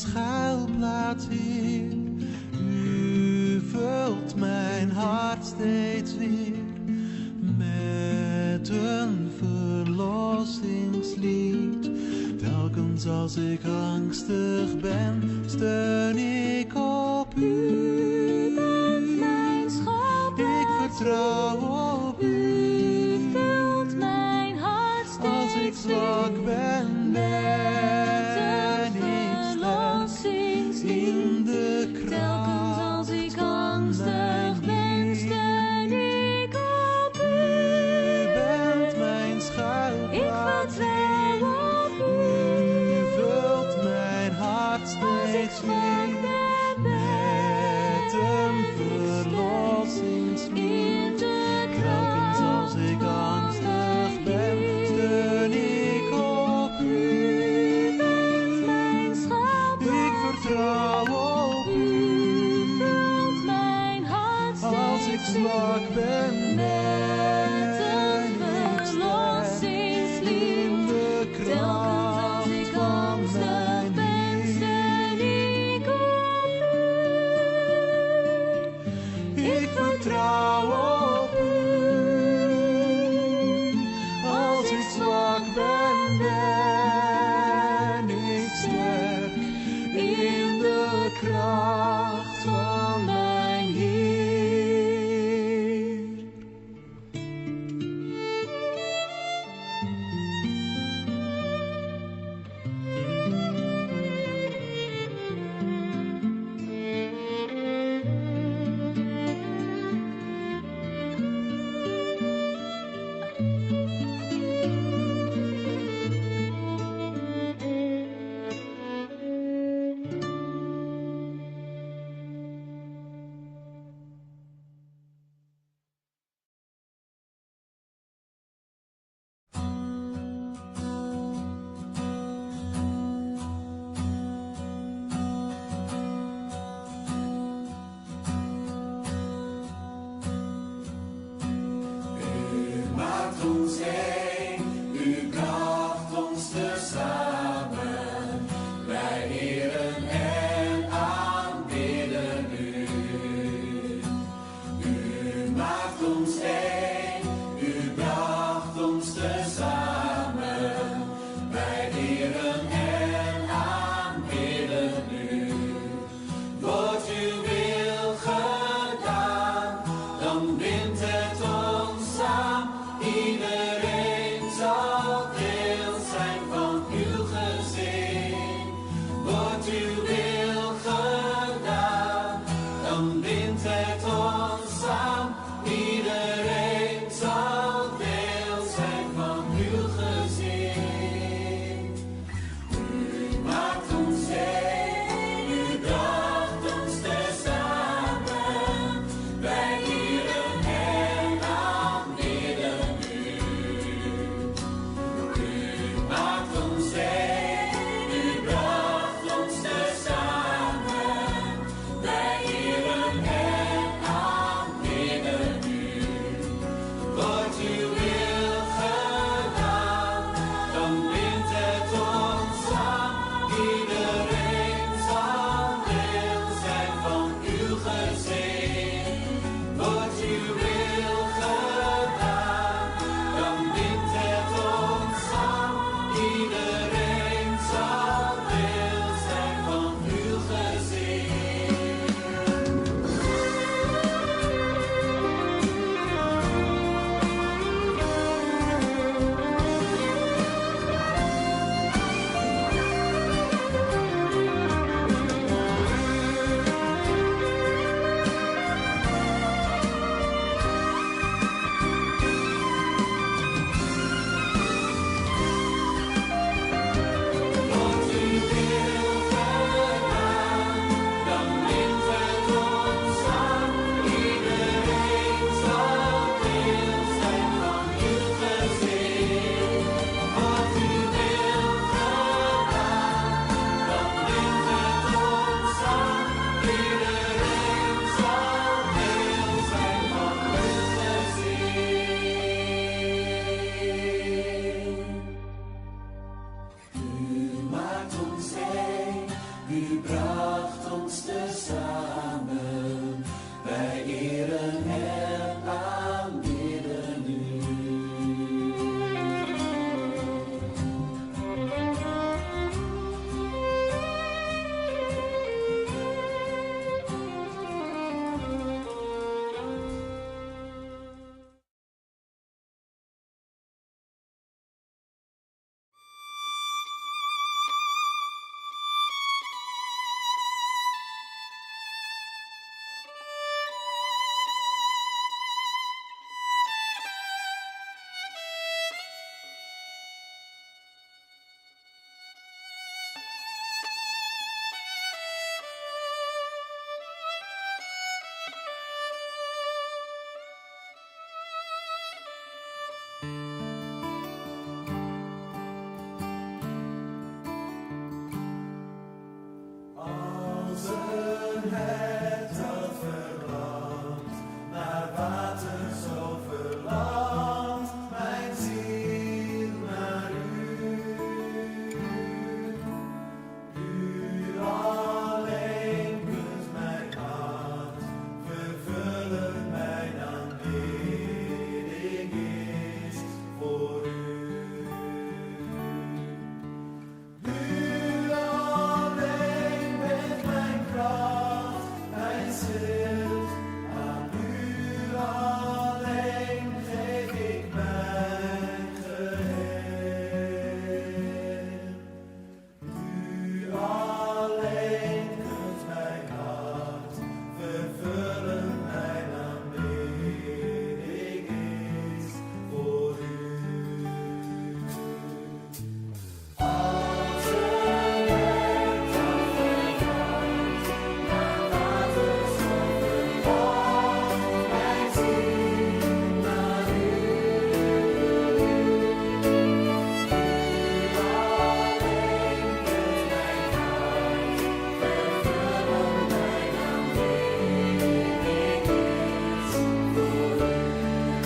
schuilplaats, Heer. U vult mijn hart steeds weer met een verlossingslied. Telkens als ik angstig ben, steun ik op u. U bent mijn schuilplaats, ik vertrouw op u. U vult mijn hart steeds als ik zwak ben, ben ik sterk in de kracht. Telkens als ik angstig ben, steun ik op u. U bent mijn schuilplaats, ik vertrouw op u. U vult mijn hart steeds weer met een verlossingslied. Telkens als ik angstig ben, steun ik op u. Als een herteld verlangt naar water zo verlangt mijn ziel naar u. U alleen kunt mijn hart vervullen, mijn aanbidding is voor u. U alleen bent mijn kracht, mijn ziel. Aan u alleen geef ik mijn geheel. U alleen kunt mijn hart vervullen, mijn aanbidding is voor u. Als een herteld verlangt naar water zo verlangt mijn ziel naar u. U alleen kunt mijn hart vervullen, mijn aanbidding is voor u. U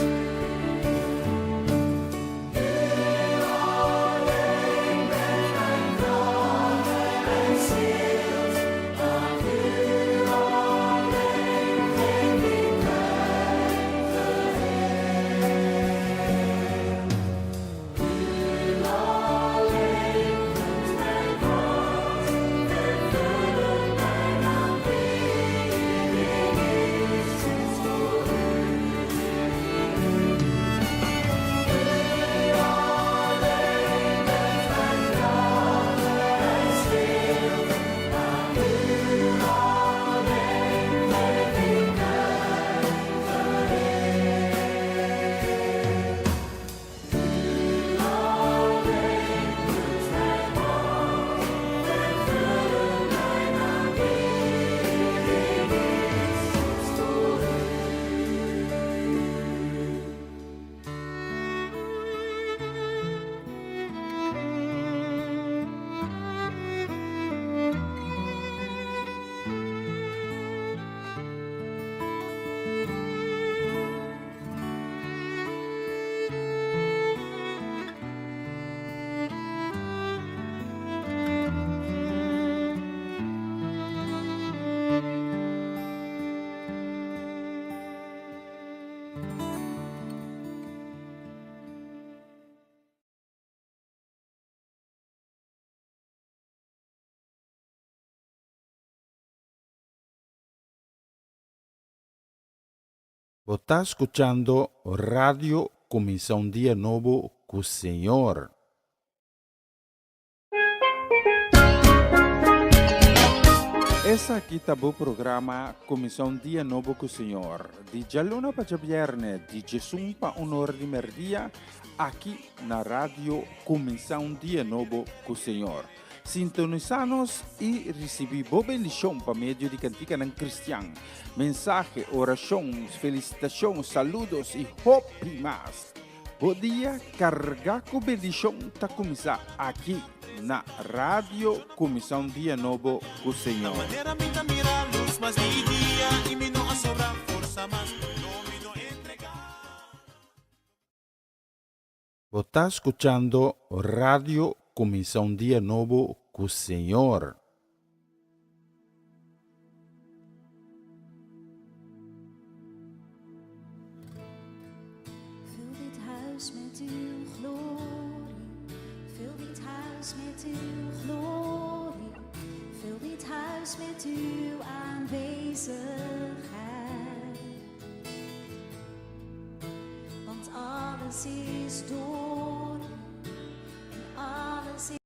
alleen bent mijn kracht, mijn ziel. Aan u alleen geef ik mijn geheel. U alleen kunt mijn hart vervullen, mijn aanbidding is voor u. U alleen bent mijn kracht, mijn ziel. Aan u alleen geef ik mijn geheel. U alleen kunt mijn hart vervullen, mijn aanbidding is voor u. Vos está escuchando Radio Comienza un Día Nuevo con el Señor. Essa aqui tá o programa Comienza un Día Nuevo con el Señor. Di Giallona para Vierne, di Gesù pa un'ora di merdia, aqui na Radio Comienza un Día Nuevo con el Señor. Sintonizanos y recibí bendición por medio de cantica en cristiano. Mensaje, oración, felicitación, saludos y hope más. Podía cargar con bendición ta comienza aquí na Radio Comienza un Día Nuevo con el Señor. Manera me mira luz más día y me no sobra fuerza más no me no entregar. Vos está escuchando Radio Comienza un Día Nuevo con el Señor. Vul dit huis met uw glorie. Vul dit huis met uw glorie. Vul dit huis met uw aanwezigheid. Want alles is door en alles is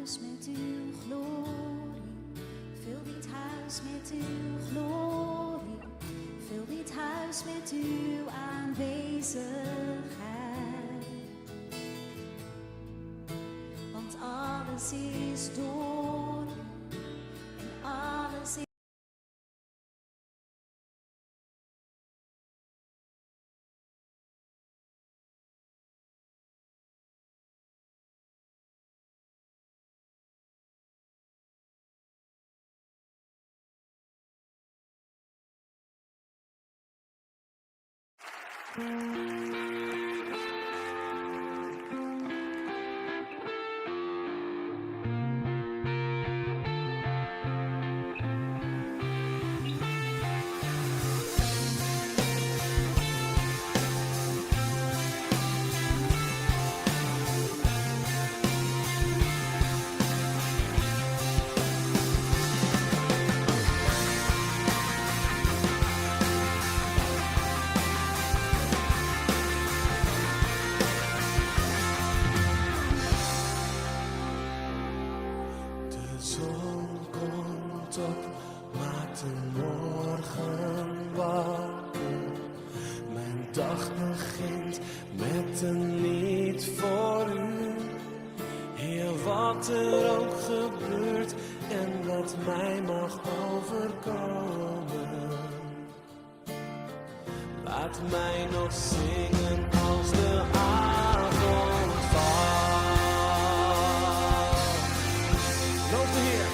huis met uw glorie. Vul dit huis met uw glorie. Vul dit huis met uw aanwezigheid. Want alles is door u en alles is. De zon komt op, maakt de morgen wakker. Mijn dag begint met een lied voor u. Heer, wat er ook gebeurt en wat mij mag overkomen. Laat mij nog zingen als de avond valt. Loof de Heer.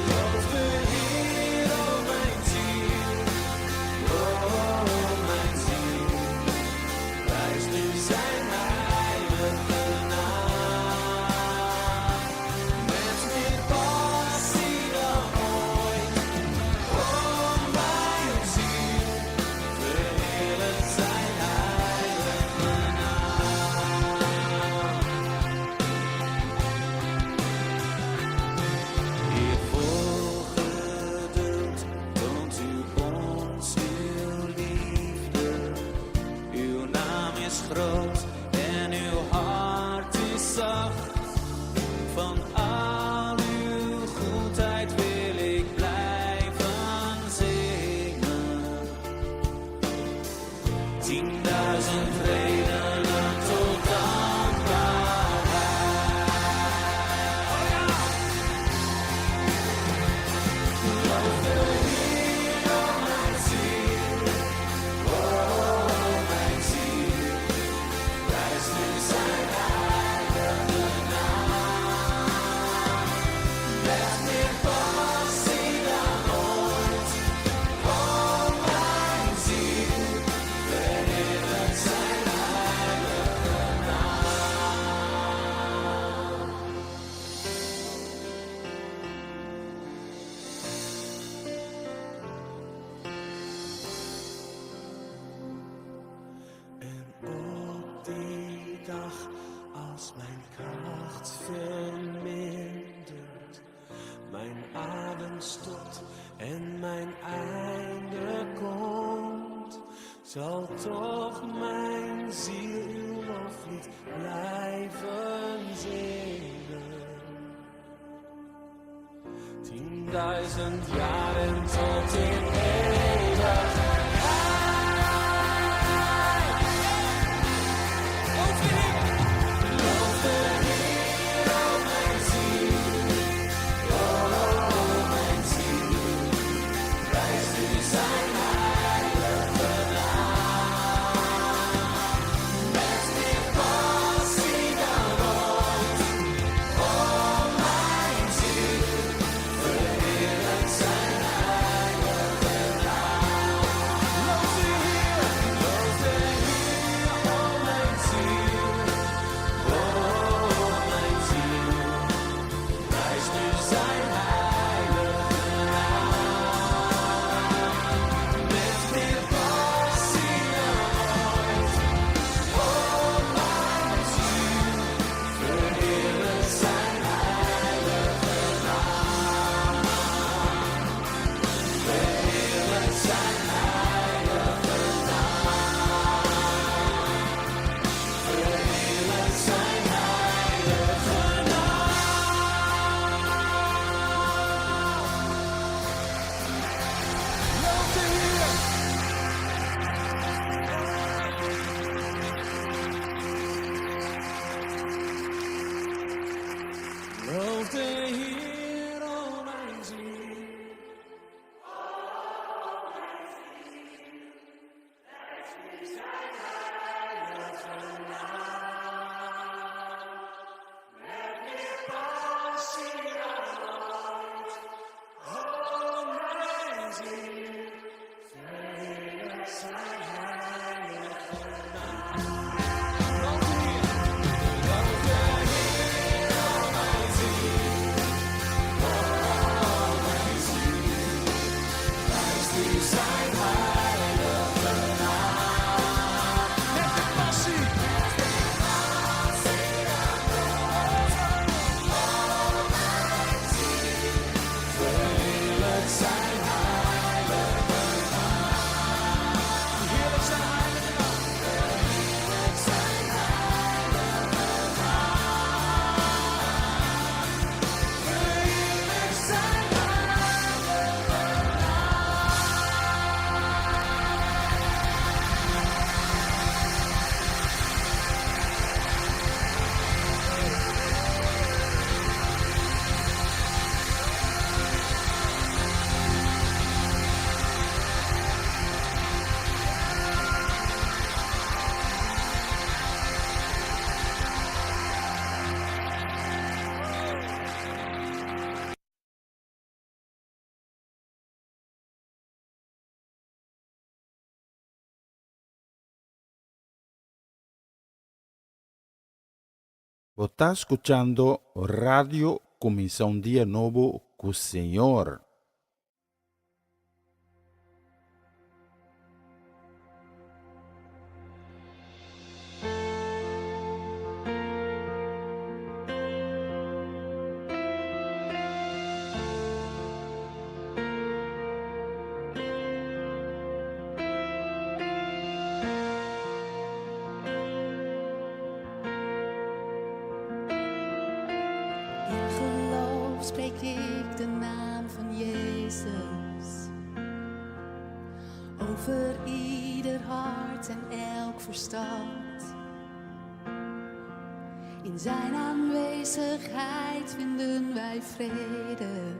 Loof de Heer, oh mijn ziel. Oh mijn ziel. Prijs nu zijn heilige naam. Met meer passie dan ooit. Oh mijn ziel. Verheerlijk zijn heilige naam. Heer, vol geduld toont u ons uw liefde. Uw naam is groot en uw hart is zacht. Van al uw goedheid wil ik blijven zingen. 10.000 redenen tot dankbaarheid. Loof de Heer, oh mijn ziel. Oh mijn ziel. Prijs nu zijn heilige naam. Met meer passie dan ooit. Oh mijn ziel. Verheerlijk zijn heilige naam. En op die dag, als mijn kracht vermindert, mijn adem stopt en mijn einde komt, zal toch mijn ziel uw loflied blijven zingen. 10.000 jaren tot in eeuwigheid. Loof de Heer, oh mijn ziel. Oh mijn ziel. Prijs nu zijn heilige naam. Met meer passie dan ooit. Oh mijn ziel. Verheerlijk zijn heilige Als de Heer al mijn ziel. Você está escuchando Radio Começar um Dia Novo com o Senhor. Spreek ik de naam van Jezus over ieder hart en elk verstand. In zijn aanwezigheid vinden wij vrede.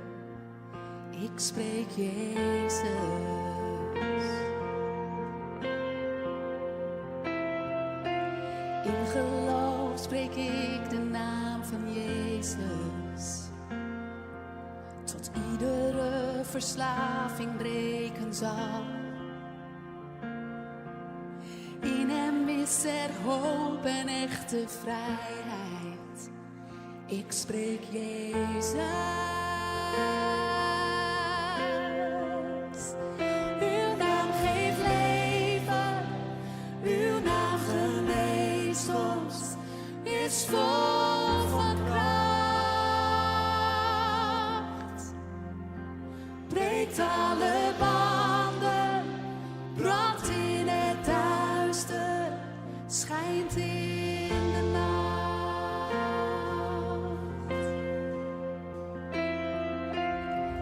Ik spreek Jezus. In geloof spreek ik de naam van Jezus. Tot iedere verslaving breken zal. In hem is er hoop en echte vrijheid. Ik spreek Jezus. Uw naam geeft leven. Uw naam geneest ons. Is vol van kracht. Breekt alle banden. Brandt in het duister. Schijnt in de nacht.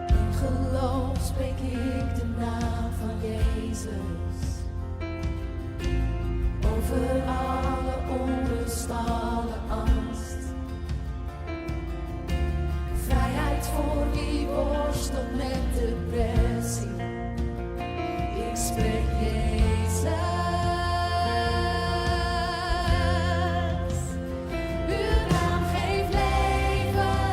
In geloof spreek ik de naam van Jezus. Over alle onrust, alle angst. Vrijheid voor wie worstelt met depressie. Ik spreek Jezus. Uw naam geeft leven.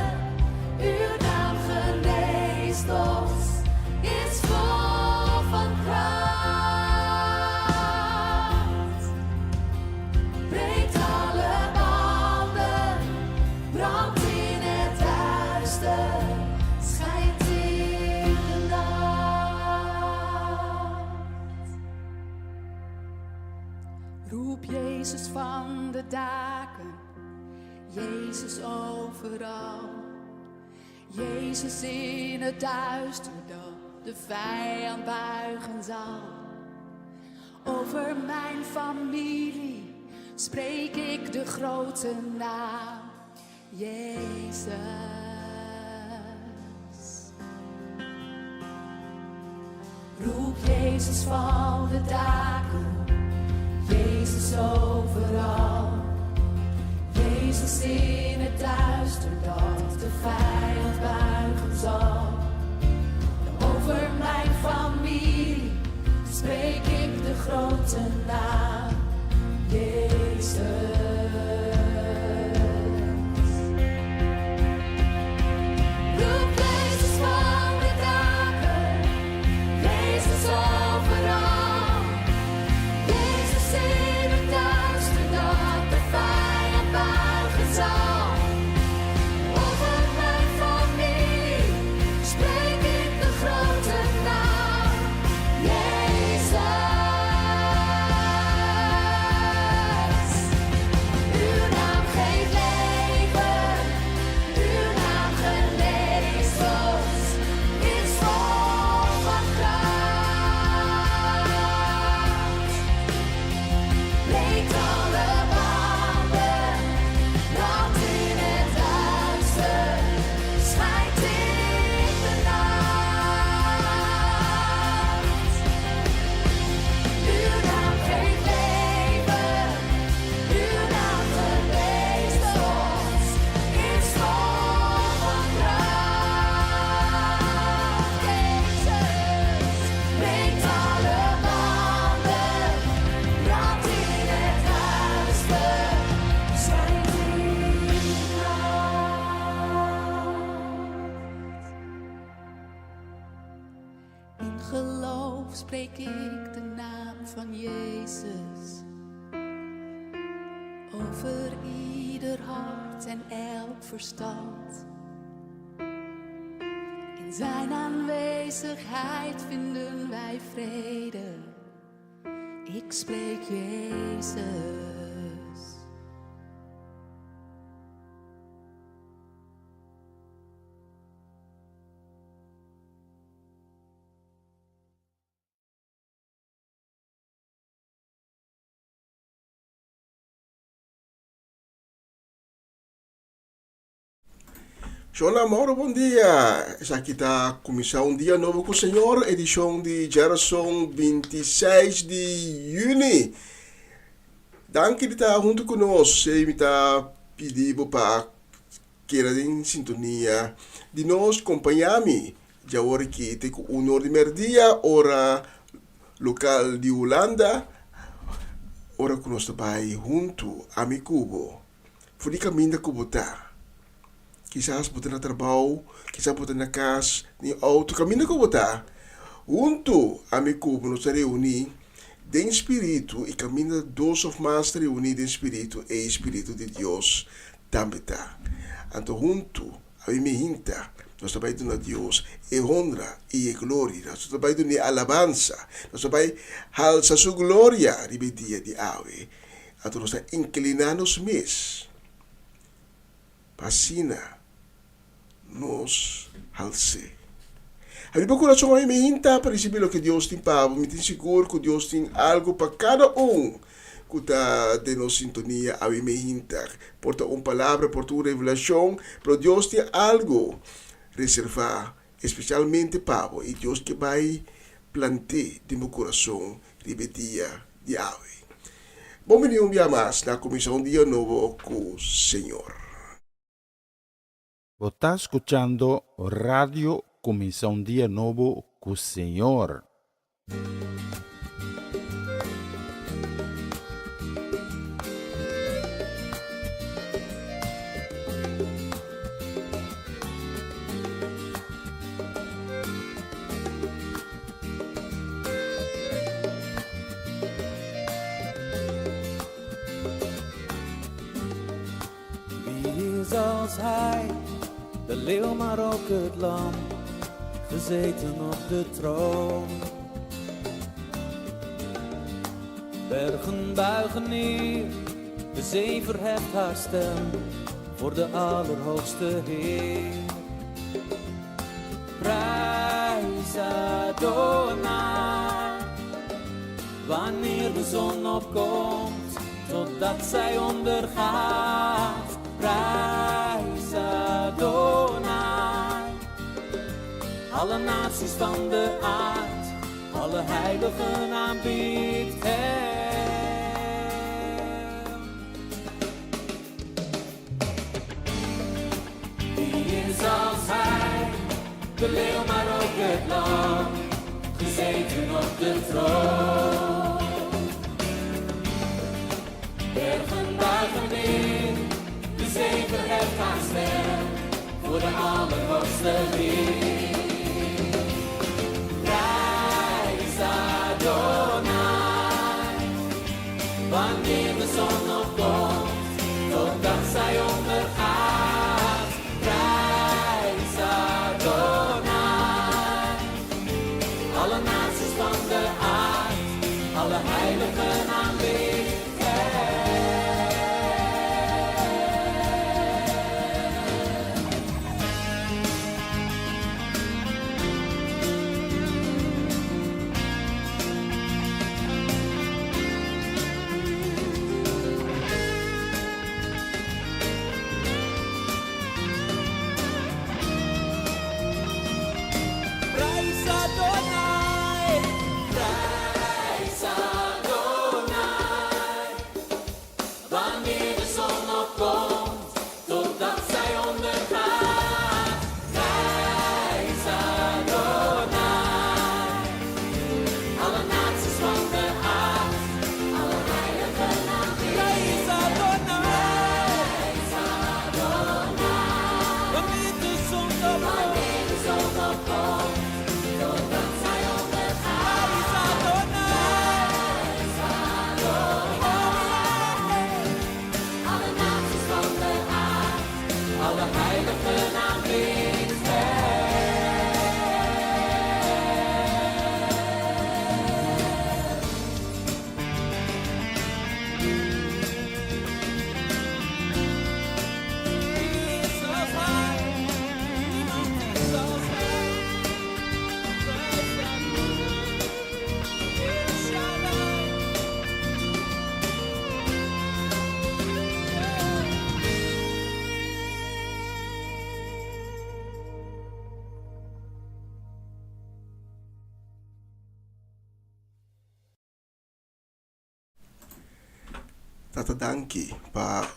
Uw naam geneest ons. Is vol van kracht. Breekt alle banden. Brandt in het duister. Schijnt in de nacht. Roep Jezus van de daken. Jezus overal. Jezus in het duister dat de vijand buigen zal. Over mijn familie spreek ik de grote naam. Jezus. Roep Jezus van de daken. Jezus overal. Jezus in het duister dat de vijand spreek ik de grote naam, Jezus. Roep Jezus van de daken, Jezus overal. Jezus in het duister dat de vijand buigen zal. Over mijn familie spreek ik de grote naam, Jezus. Uw naam geeft leven, uw naam geneest ons, is vol van kracht. Breekt alle banden, brandt in het duister, schijnt in de nacht. Uw naam geeft leven, uw naam geneest ons, is vol van kracht. Jezus breekt alle banden, brandt in het duister, schijnt in de nacht. In geloof spreek ik de naam van Jezus over ieder hart en elk verstand. In zijn aanwezigheid vinden wij vrede. Ik spreek Jezus. Hola, amor, bom dia. Essa aqui está a Comissão Dia Novo com o Senhor, edição de geração 26 de junho. Danke de estar junto conosco. E me está pedindo para querer em sintonia de nós acompanhar-me. Já hora que tem o honor de merdia, hora local de Holanda, hora que nós estamos junto a mi cubo. Fui de caminho da cubo tá. Quizás botar na trabalho, quizás botar na casa, nem auto, caminho que botar. Junto a mi cubo nos reunir de espírito e caminho dois of mais reunir de espírito e espírito de Deus também tá. Então junto a mi hinta, nós também dando a Deus e honra e glória, nós também dando alabança, nós também alça sua glória de dia de ave. Então nós inclinamos mes. Pasina nos alce. A minha coração aí me hinta para receber o que Deus tem para me tem seguro que Deus tem algo para cada que está de nossa sintonia a me hinta. Porta palavra, porta uma revelação, pero Deus tem algo reservar especialmente para e Deus que vai plantar de meu coração de dia de ave. Bom dia um dia mais na Comissão Dia Novo com o Senhor. Você está escuchando Radio Comisión Día Nuevo con Señor. Wie is als hij, de leeuw maar ook het lam, gezeten op de troon. Bergen buigen neer, de zee verheft haar stem voor de Allerhoogste Heer. Prijs Adonai, wanneer de zon opkomt, totdat zij ondergaat. Prijs Adonai, alle naties van de aard, alle heiligen aanbiedt hem. Wie is als hij, de leeuw maar ook het lam, gezeten op de troon. Bergen buigen neer, de zee verheft haar stem voor de Allerhoogste Heer. Prijs Adonai, wanneer de zon opkomt, totdat zij ondergaat. Prijs Adonai, alle naties van de aard, alle heiligen aanbidden. Tata, danke pa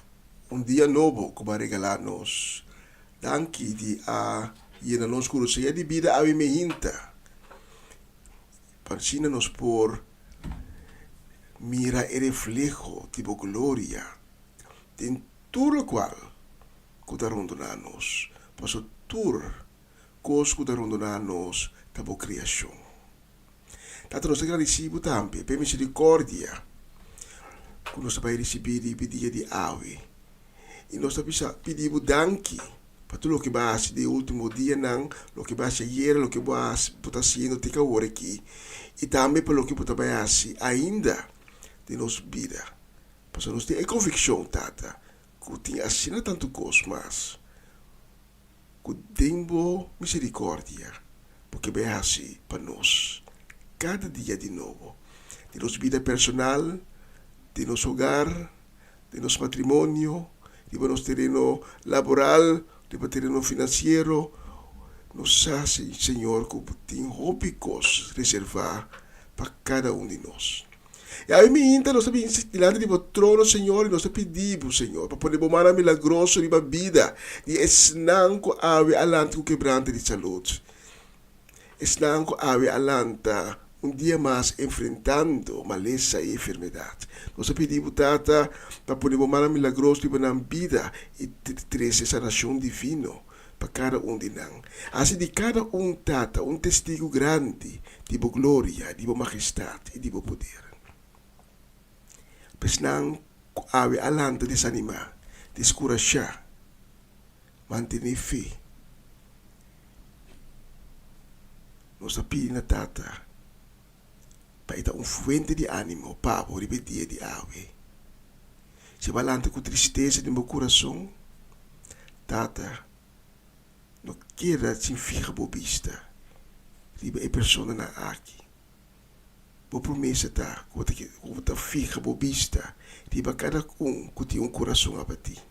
dia novo que vai regalar nos. Danke de a na nos curiosidade de vida a me hinta. Para nos por mira el reflejo tipo gloria de todo o qual que está rondando nos. Passo tur cos que está rondando nos tabo criação. Tata, nos agradecemos também per misericórdia. Quando nós vai receber dia de ave. E nós pedimos danke para tudo o que vai ser de último dia, não, o que vai ser ayer, o que vai estar sendo tica hora aqui. E também para o que vai ser ainda de nossa vida. Porque nós temos a convicção, tata, que tem assim tanto coisa, mas que temos misericórdia, porque vai ser para nós cada dia de novo. De nossa vida personal, de nosso hogar, de nosso matrimônio, de nosso terreno laboral, de nosso terreno financeiro. Nos hace, Senhor, que tem rópicos reservar para cada de nós. E aí, nós estamos diante do trono, Senhor, e nós pedimos, Senhor, para poder bomar milagroso de vida, de esnanco ave alante com quebrante de saúde. Esnanco ave alanta dia mais enfrentando maleza e enfermidade. Nós pedimos, Tata, para poder bomar milagroso de vida e trazer essa nação divina para cada de nós. Assim, de cada Tata, testigo grande de glória, de majestade e de poder. Pois não ave alanta desanimar, descorajar, manter fé. Nós pedimos, Tata, para dar fuente de ânimo, para o dia de ave. Se balanta com tristeza no meu coração, Tata, não quero se ficar bobista. Riba é pessoa na aqui. Boa promessa, tá? Quando fica bobista, riba cada que tem coração a bater.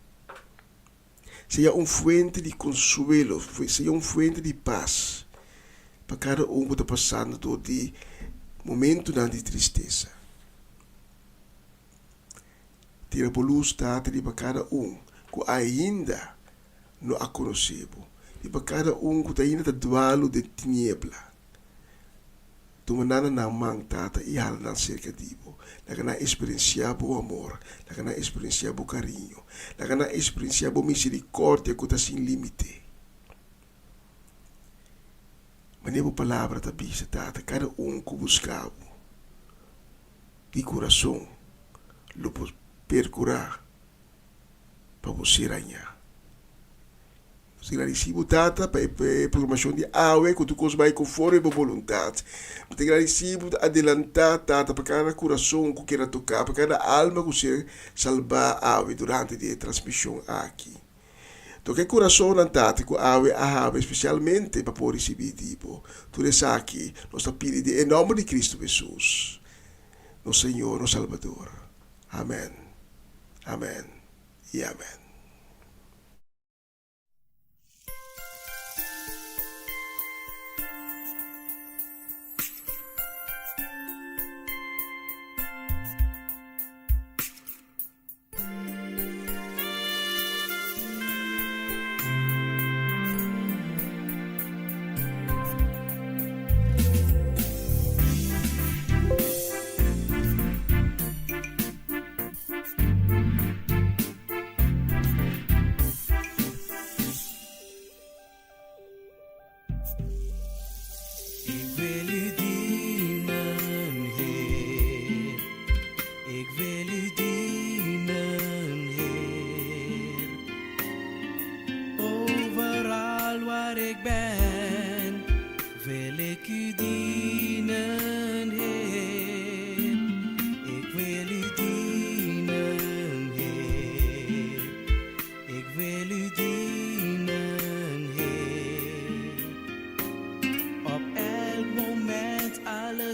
Seja fuente de consuelo, seja fuente de paz, para cada que está passando de momento de tristeza. Tira por luz, Tata, para cada que ainda não a conhecemos. E para cada que ainda está dualo de tiniebla. Tumanana na mang tata ihal na cerca dibo. La kana experienciabo amor, la kana experienciabo carinho, la kana experienciabo misericórdia que está sem limite. Maneiro palavra ta bisa tata, cada que buscava de coração, lo percurar para você ranhar. Se la recibo tata para programação de AWE que tu cos vai conforme a vontade. Mas te recibo adelantar tata para cada coração que queira tocar, para cada alma que você salvar AWE durante a transmissão aqui. Então que coração não tata que AWE ahava especialmente para poder receber tipo. Tudo isso aqui nós está pedindo em nome de Cristo Jesus, nosso Senhor, nosso Salvador. Amém. Amém. E amém.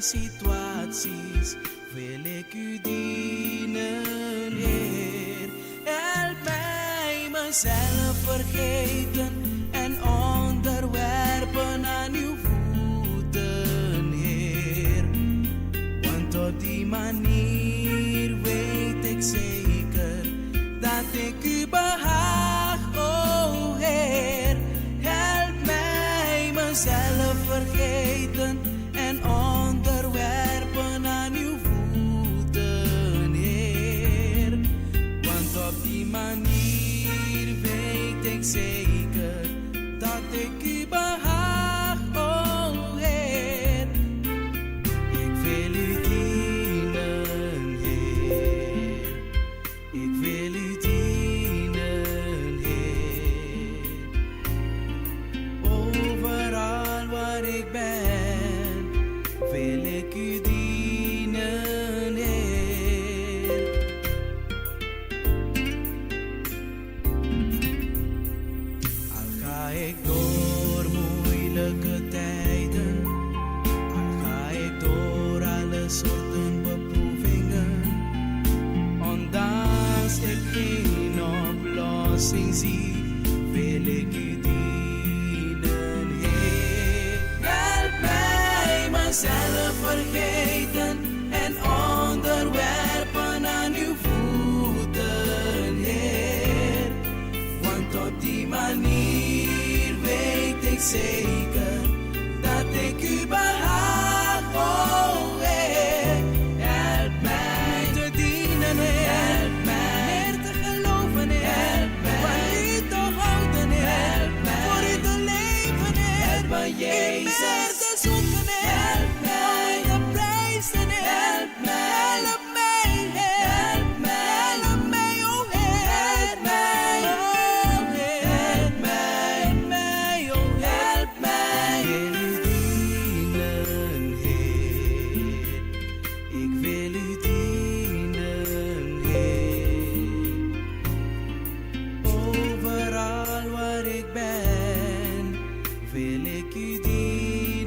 Situaties wil ik u dienen, Heer. Help mij mezelf vergeten en onderwerpen aan uw voeten, Heer. Want op die manier weet ik zeker dat ik u behaag, oh Heer. Help mij mezelf vergeten en onderwerpen aan uw voeten, Heer. Want op die manier weet ik zeker dat ik u behaag, oh Heer. Ik wil u dienen, Heer. Ik wil u dienen, Heer. Overal waar ik ben, wil ik u dienen, Heer. Al ga ik door moeilijke tijden, al ga ik door alle soorten beproevingen, ondanks ik geen oplossing zie, wil ik u dienen, Heer. Help mij mezelf vergeten en onderwerpen aan uw voeten, Heer. Want op die manier weet ik zeker dat ik u behaag, oh Heer. Help mij te dienen, Heer. Help mij meer te geloven, Heer. Help mij van u te houden, Heer. Help mij voor u te leven, Heer. Help mij, Jezus. Meer te zoeken, Heer. Help mij te prijzen, Heer. Help mij. Help mij, Heer. Help mij. Help mij, oh Heer. Help mij, oh Heer. Help mij. Help mij, oh Heer. Help mij. Ik wil u dienen, Heer. Overal waar ik ben, wil ik u dienen.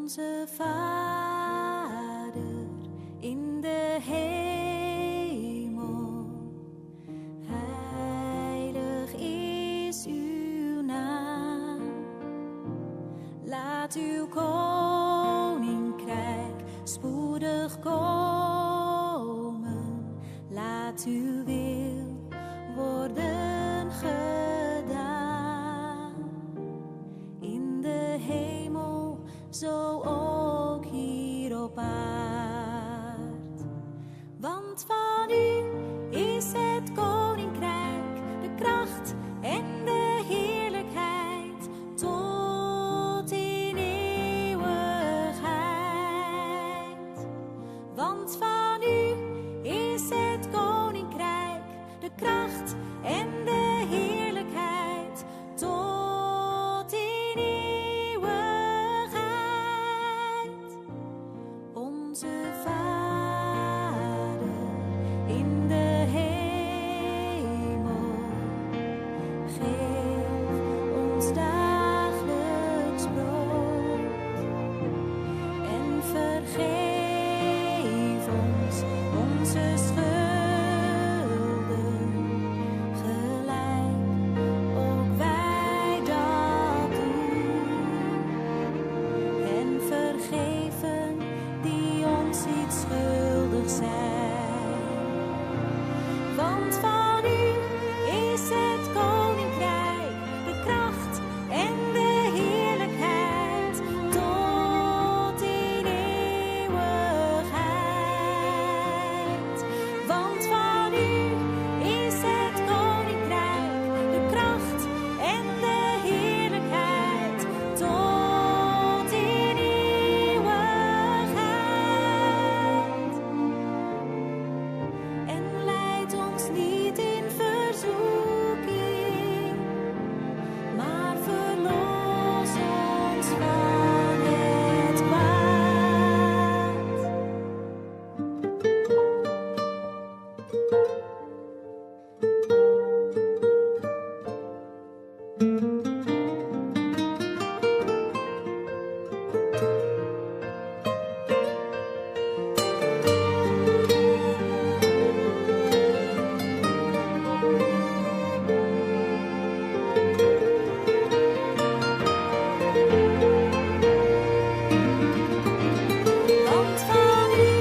Onze Vader in de hemel, heilig is uw naam. Laat uw koninkrijk spoedig komen. Laat uw wil worden gedaan. In de hemel, zo ook hier op aard. Want van u is het koninkrijk, de kracht en de heerlijkheid tot in eeuwigheid. Want van u is het koninkrijk, de kracht en de heerlijkheid tot in eeuwigheid. Onze Vader in de hemel, geef ons dagelijks brood en vergeef ons onze schulden, gelijk ook wij dat doen. En vergeven die ons iets schuldig zijn. Want van u is het koninkrijk, de kracht en de heerlijkheid tot in eeuwigheid. Want van u is het koninkrijk, de kracht en de heerlijkheid tot in eeuwigheid. En leid ons niet in verzoeking, maar verlos ons van het kwaad. Want van u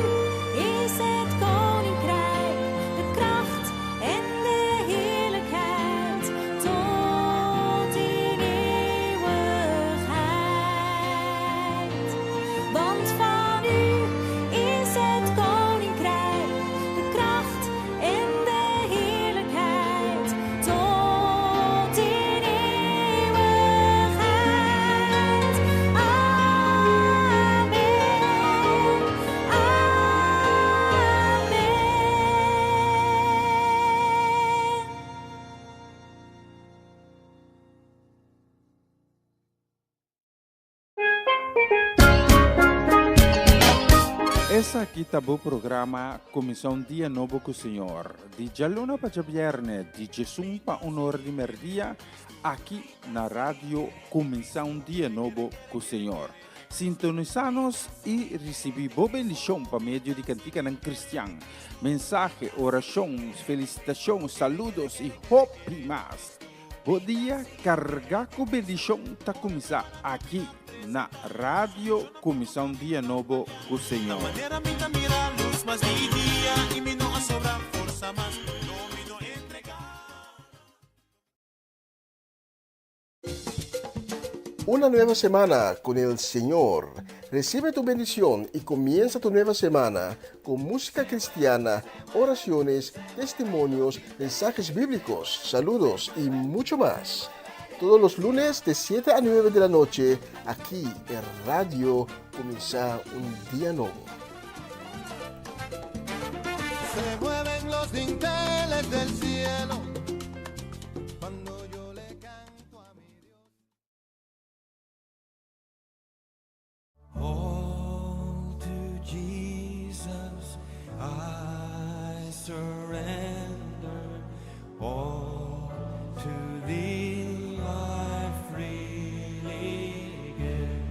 is het koninkrijk, de kracht en de heerlijkheid tot in eeuwigheid. Want van u is het koninkrijk, de kracht en de heerlijkheid tot in eeuwigheid. Amen. Essa aqui tá o programa Comissão Dia Novo com o Senhor. De Jaluna para Javierne, de Jesus para Honor de Merdia, aqui na rádio Comissão Dia Novo com o Senhor. Sintonizanos e recebi boa bendição para meio de cantiga não cristã. Mensagem, orações, felicitações, saludos e hope mais. Bom dia, carregar com bendição tá começar aqui na rádio Comissão Dia Novo com o Senhor. Manera minta mira luz más mi día y mi no a sobrar fuerza más no me no entregar. Una nueva semana con el Señor. Recibe tu bendición y comienza tu nueva semana con música cristiana, oraciones, testimonios, mensajes bíblicos, saludos y mucho más. Todos los lunes de 7 a 9 de la noche, aquí en Radio Comienza un Día Nuevo. Se mueven los dinteles del cielo cuando yo le canto a mi Dios. All to Jesus I surrender. All to Thee I freely give.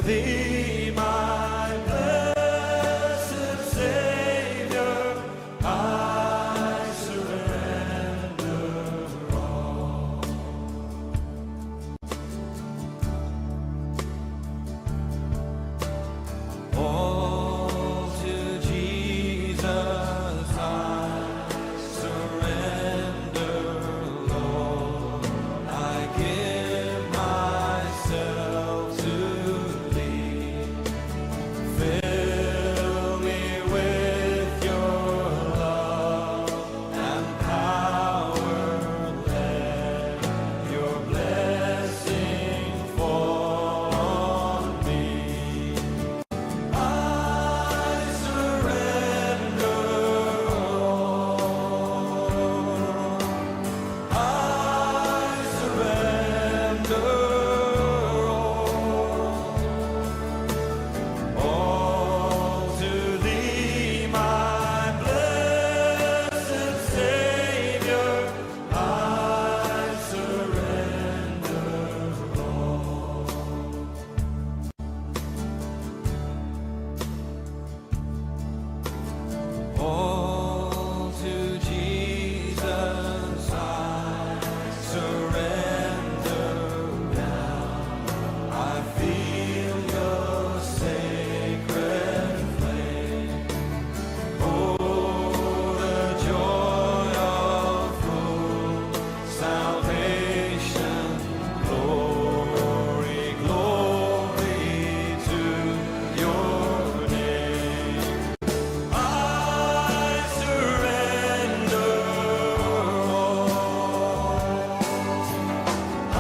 thee, my blessed Savior, I surrender all. All to Jesus I surrender, Lord. I give myself to thee. Fill me with your love and power. Let your blessing fall on me. I surrender all. I surrender all to thee, my blessed Savior. I surrender all. All to Jesus I surrender now. I feel your sacred flame. Oh, the joy of full salvation. Glory, glory to your name. I surrender all. I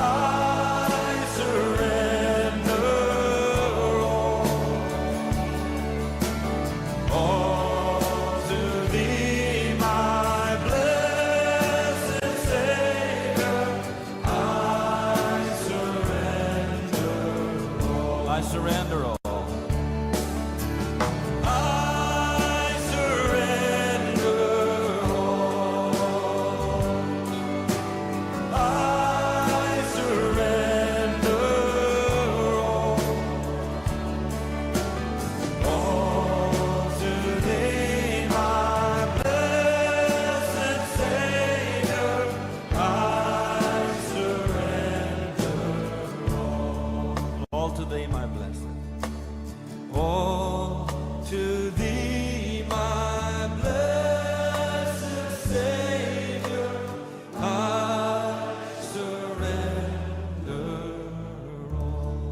surrender all to thee, my blessed Savior. I surrender all. I surrender all. I surrender all. I surrender all to thee, my blessed Savior. I surrender all to thee, my blessed. All to thee, my blessed Savior, I surrender all.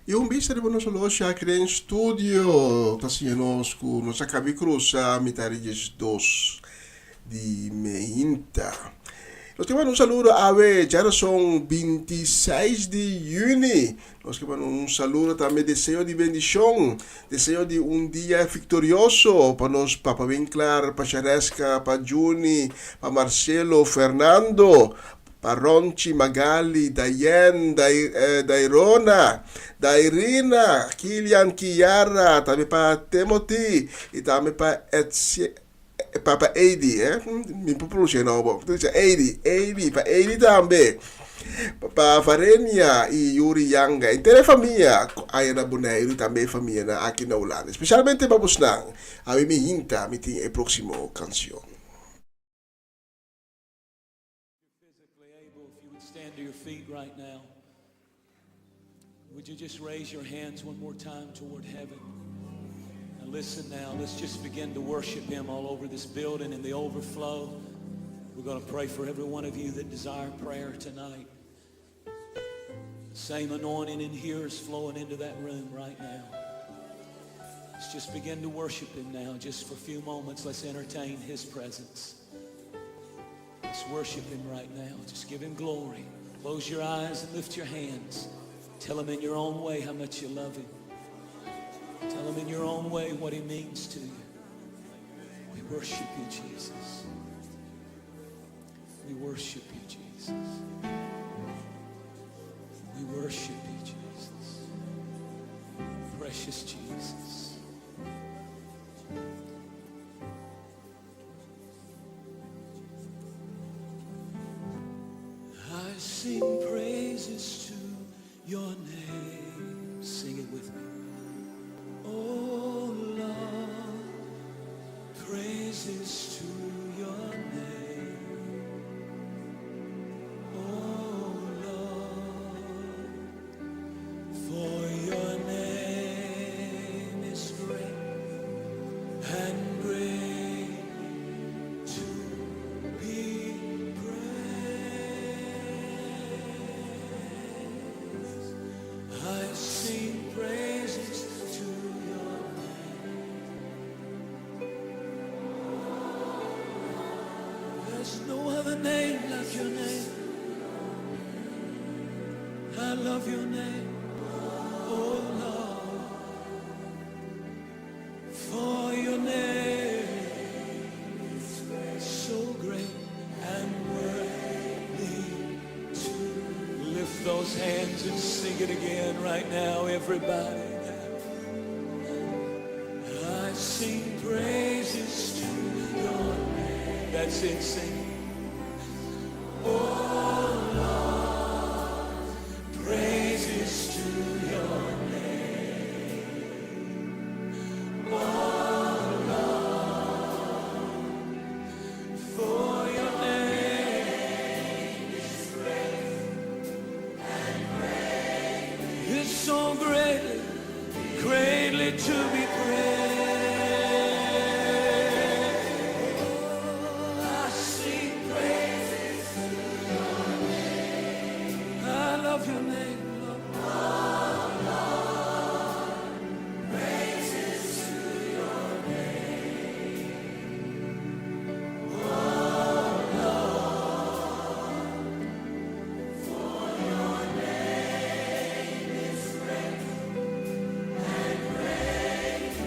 E um bicho de bonos loja aqui em estúdio, tá assim nós com nossa cabe cruza mitariges dos de meinta. Nós queremos saludo a já são 26 de junho. Nós queremos saludo também desejo de bendição, desejo de dia vitorioso para nós, para Winkler, para Charesca, para Juni, para Marcelo, Fernando, para Ronchi, Magali, Dayen, Dairona, Dairina, Kilian, Kiara, também para Timothy e também para Papa Eddie, mi pronuncia no, Eddie, pa Eddie também, Papa Varenia e Yuri Yanga, inteira família, aí na Bonaire também família aqui na Holanda, especialmente para Busnang, a mim hinta, me tem a próxima canção. Physically able, if you would stand to your feet right now, would you just raise your hands one more time toward heaven? Now listen now, let's just begin to worship him all over this building in the overflow. We're going to pray for every one of you that desire prayer tonight. Same anointing in here is flowing into that room right now. Let's just begin to worship him now. Just for a few moments, let's entertain his presence. Let's worship him right now. Just give him glory. Close your eyes and lift your hands. Tell him in your own way how much you love him. Tell him in your own way what he means to you. We worship you, Jesus. We worship you, Jesus. We worship you, Jesus. Precious Jesus. love your name, oh Lord, for your name is so great and worthy to lift those hands and sing it again right now, everybody. I sing praises to your name. That's it, sing. Oh Lord, praises to your name. Oh Lord, for your name is great and great. It's so great, greatly to be praised. Your name, Lord. Oh Lord, praises to your name. Oh Lord, for your name is great and greatly to be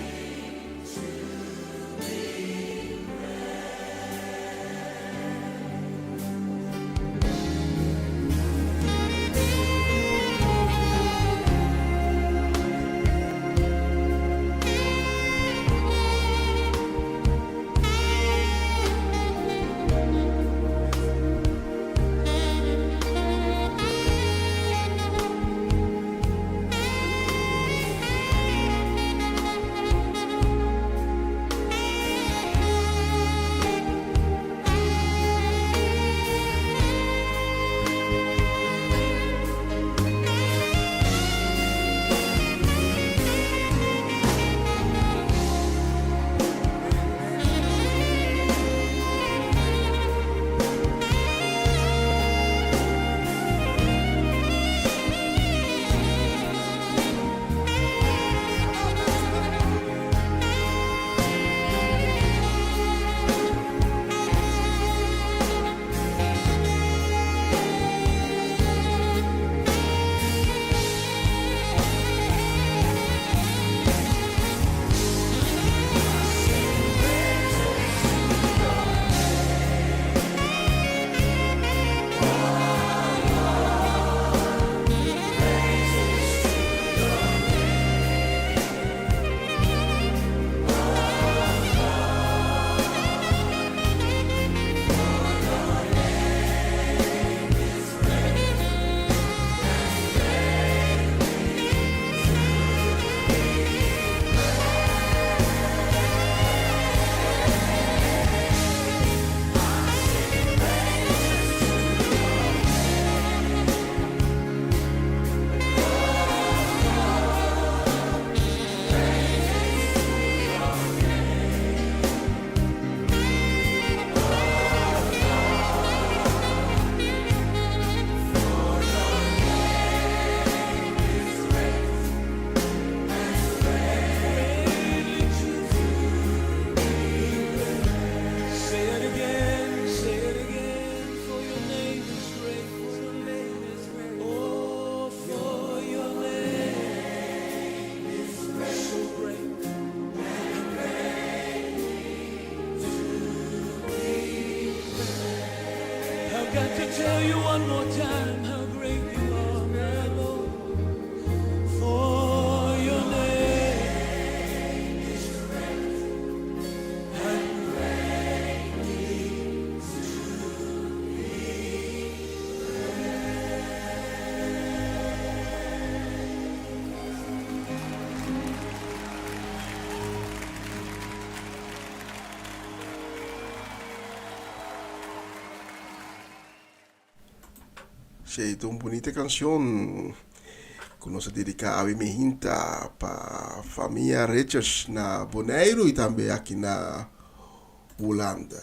tell you one more time how great you are, my Lord. For your name is great and greatly to be Siete un bonita canción que nos dedica a Mihinta para família Richards na Bonaire e também aqui na Holanda.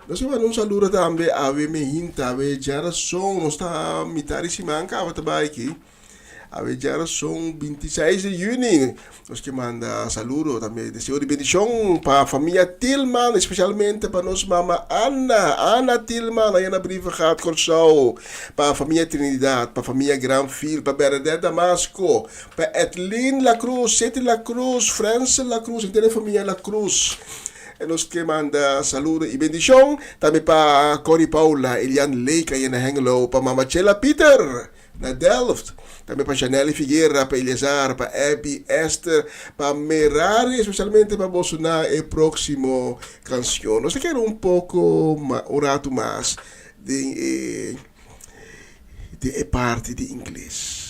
Nós vamos um saludo também a Mihinta, a Gerson, nós está mitad si manca a trabalhar aqui. Ayer son 26 de junio. Los que manda saludo también. Deseo de bendición para familia Tilman, especialmente para nos mamá Ana Tilman, ahí en la brief gaat Corsao. Para familia Trinidad, para familia Granville, para Bernadette Damasco, para Edlin La Cruz, Seti La Cruz, Francis La Cruz, entera familia La Cruz. Los que manda saludo y bendición también para Cory Paula, Elian Lake ahí en Hengelo, para Mama Chela Peter, na Delft. También para Chanel Figueira, para Eleazar, para Abby, Esther, para Merari, especialmente para Bolsonaro, el próximo canción. Nos queda un poco, un rato más de parte de inglés.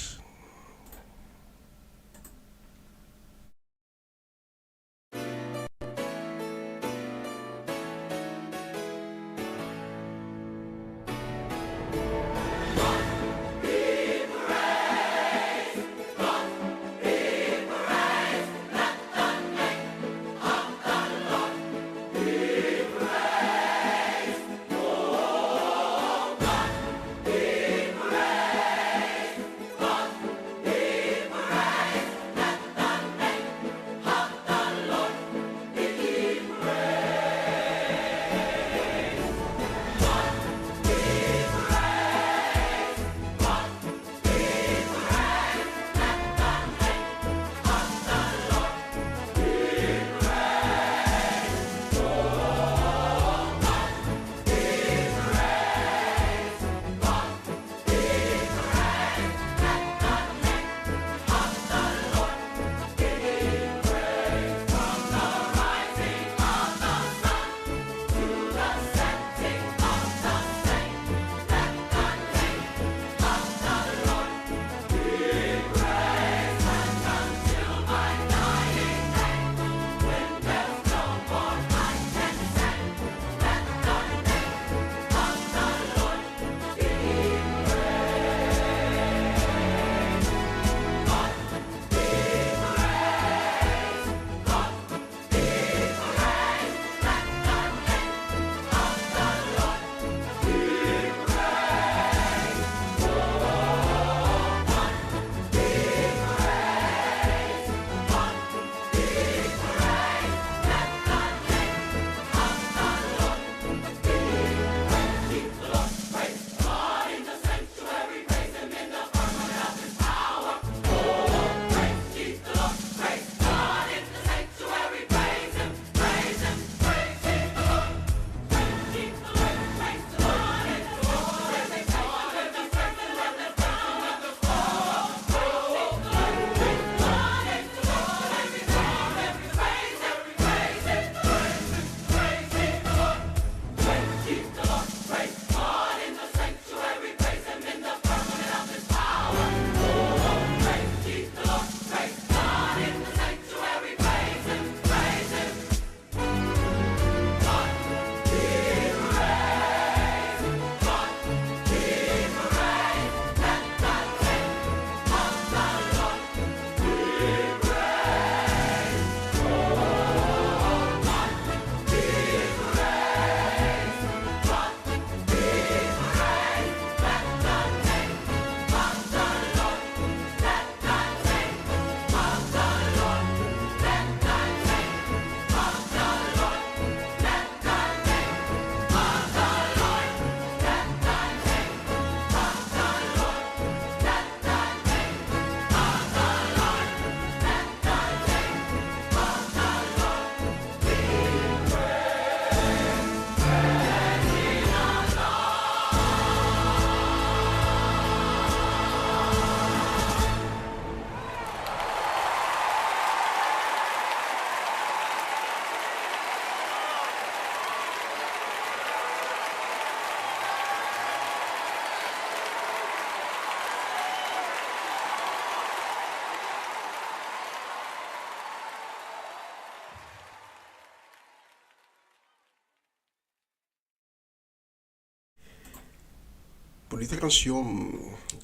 Bonita canción,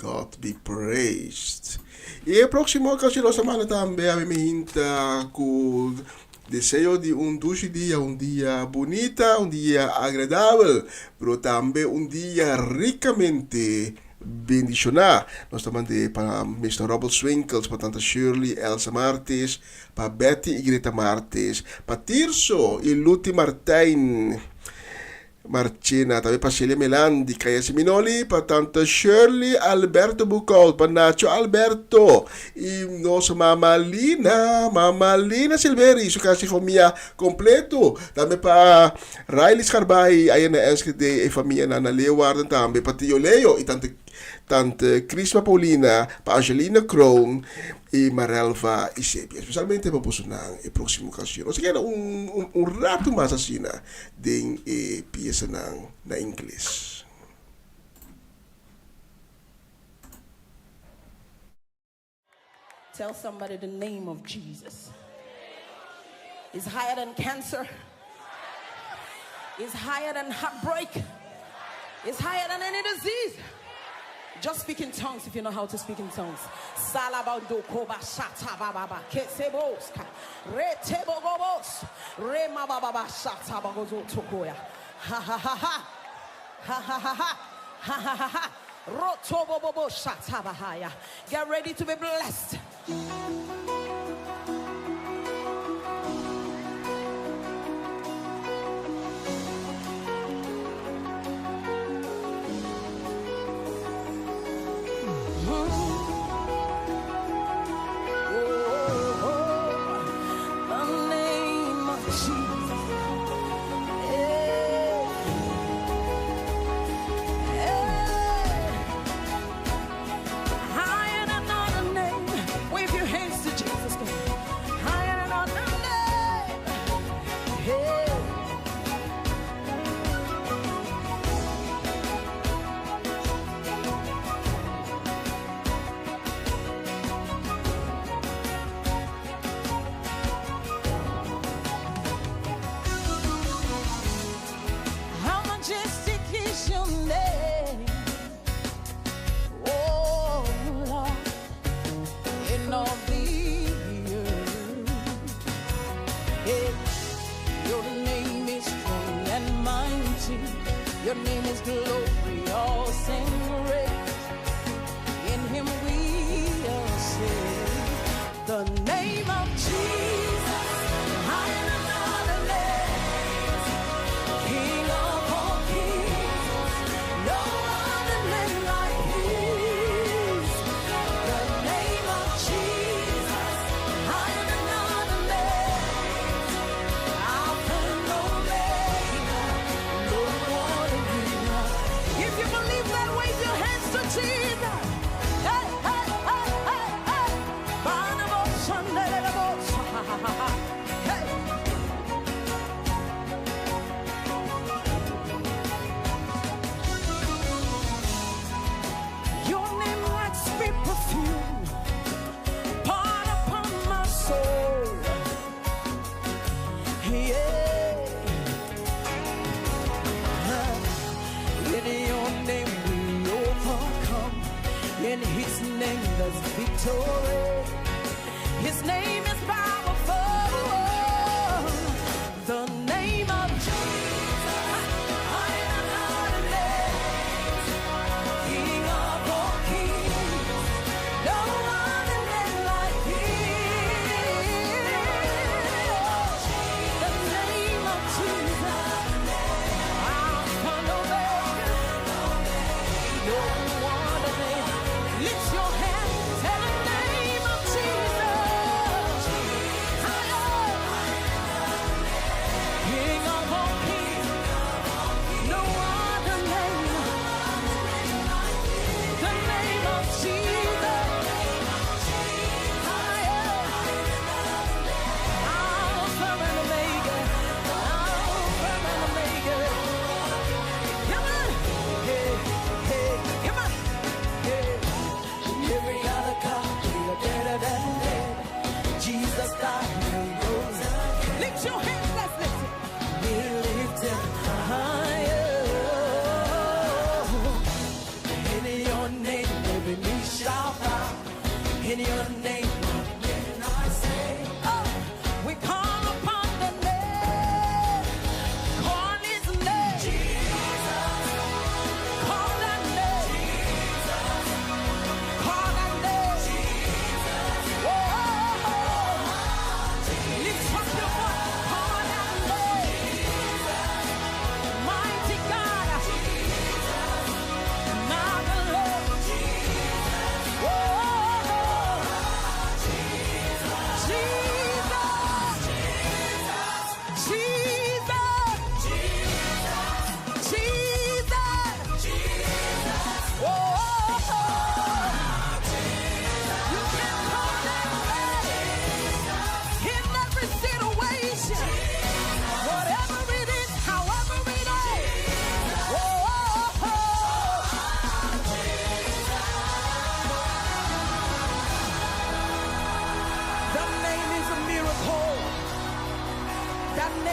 God be praised. Y el próximo canción de la semana también a mí me hinta con deseo de un dulce día, un día bonita, un día agradable, pero también un día ricamente bendicionar. Nós também para Mr. Robert Swinkels, para Tanta Shirley, Elsa Martins, para Betty e Greta Martins, para Tirso e Luti Martijn, Marcina, também para Celia Melandi, Kaya Seminoli, para Tanta Shirley, Alberto Bucol, para Nacho Alberto, e nossa Mama Lina Silveri, isso que família completo, também para Riley Scarbay, aí na Enschede, e família Nana Leeuwarden, também para Tio Leo, e Tante Crisma Paulina, para Angelina Kroon e Marelva Isebi, especialmente para Bolsonaro e próxima ocasião. Nós queremos rato mais assim de peça na inglês. Tell somebody the name of Jesus is higher than cancer, is higher than heartbreak, is higher than any disease. Just speak in tongues if you know how to speak in tongues. Salabando koba shata baba keseboska retebogobos rema baba shata bagozo tokoya ha ha ha ha ha ha ha ha ha ha ha rotobobo shata bahaya. Get ready to be blessed. Higher than another name. Wave your hands to Jesus.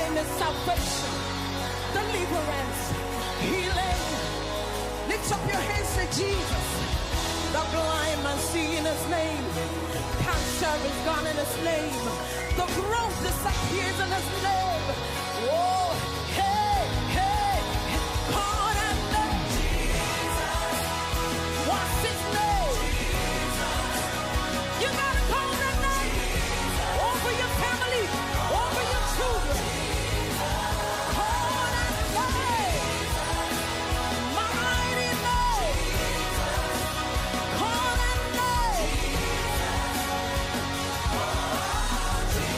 name is salvation, deliverance, healing. Lift up your hands to Jesus. The blind man see in his name. Cancer is gone in his name. The growth disappears in his name. Oh, hey, hey, call that name. Jesus. What's his name? Jesus. You gotta call that name. Jesus. Over your family, over your children. Jesus. Call that name. Mighty name. Call that name.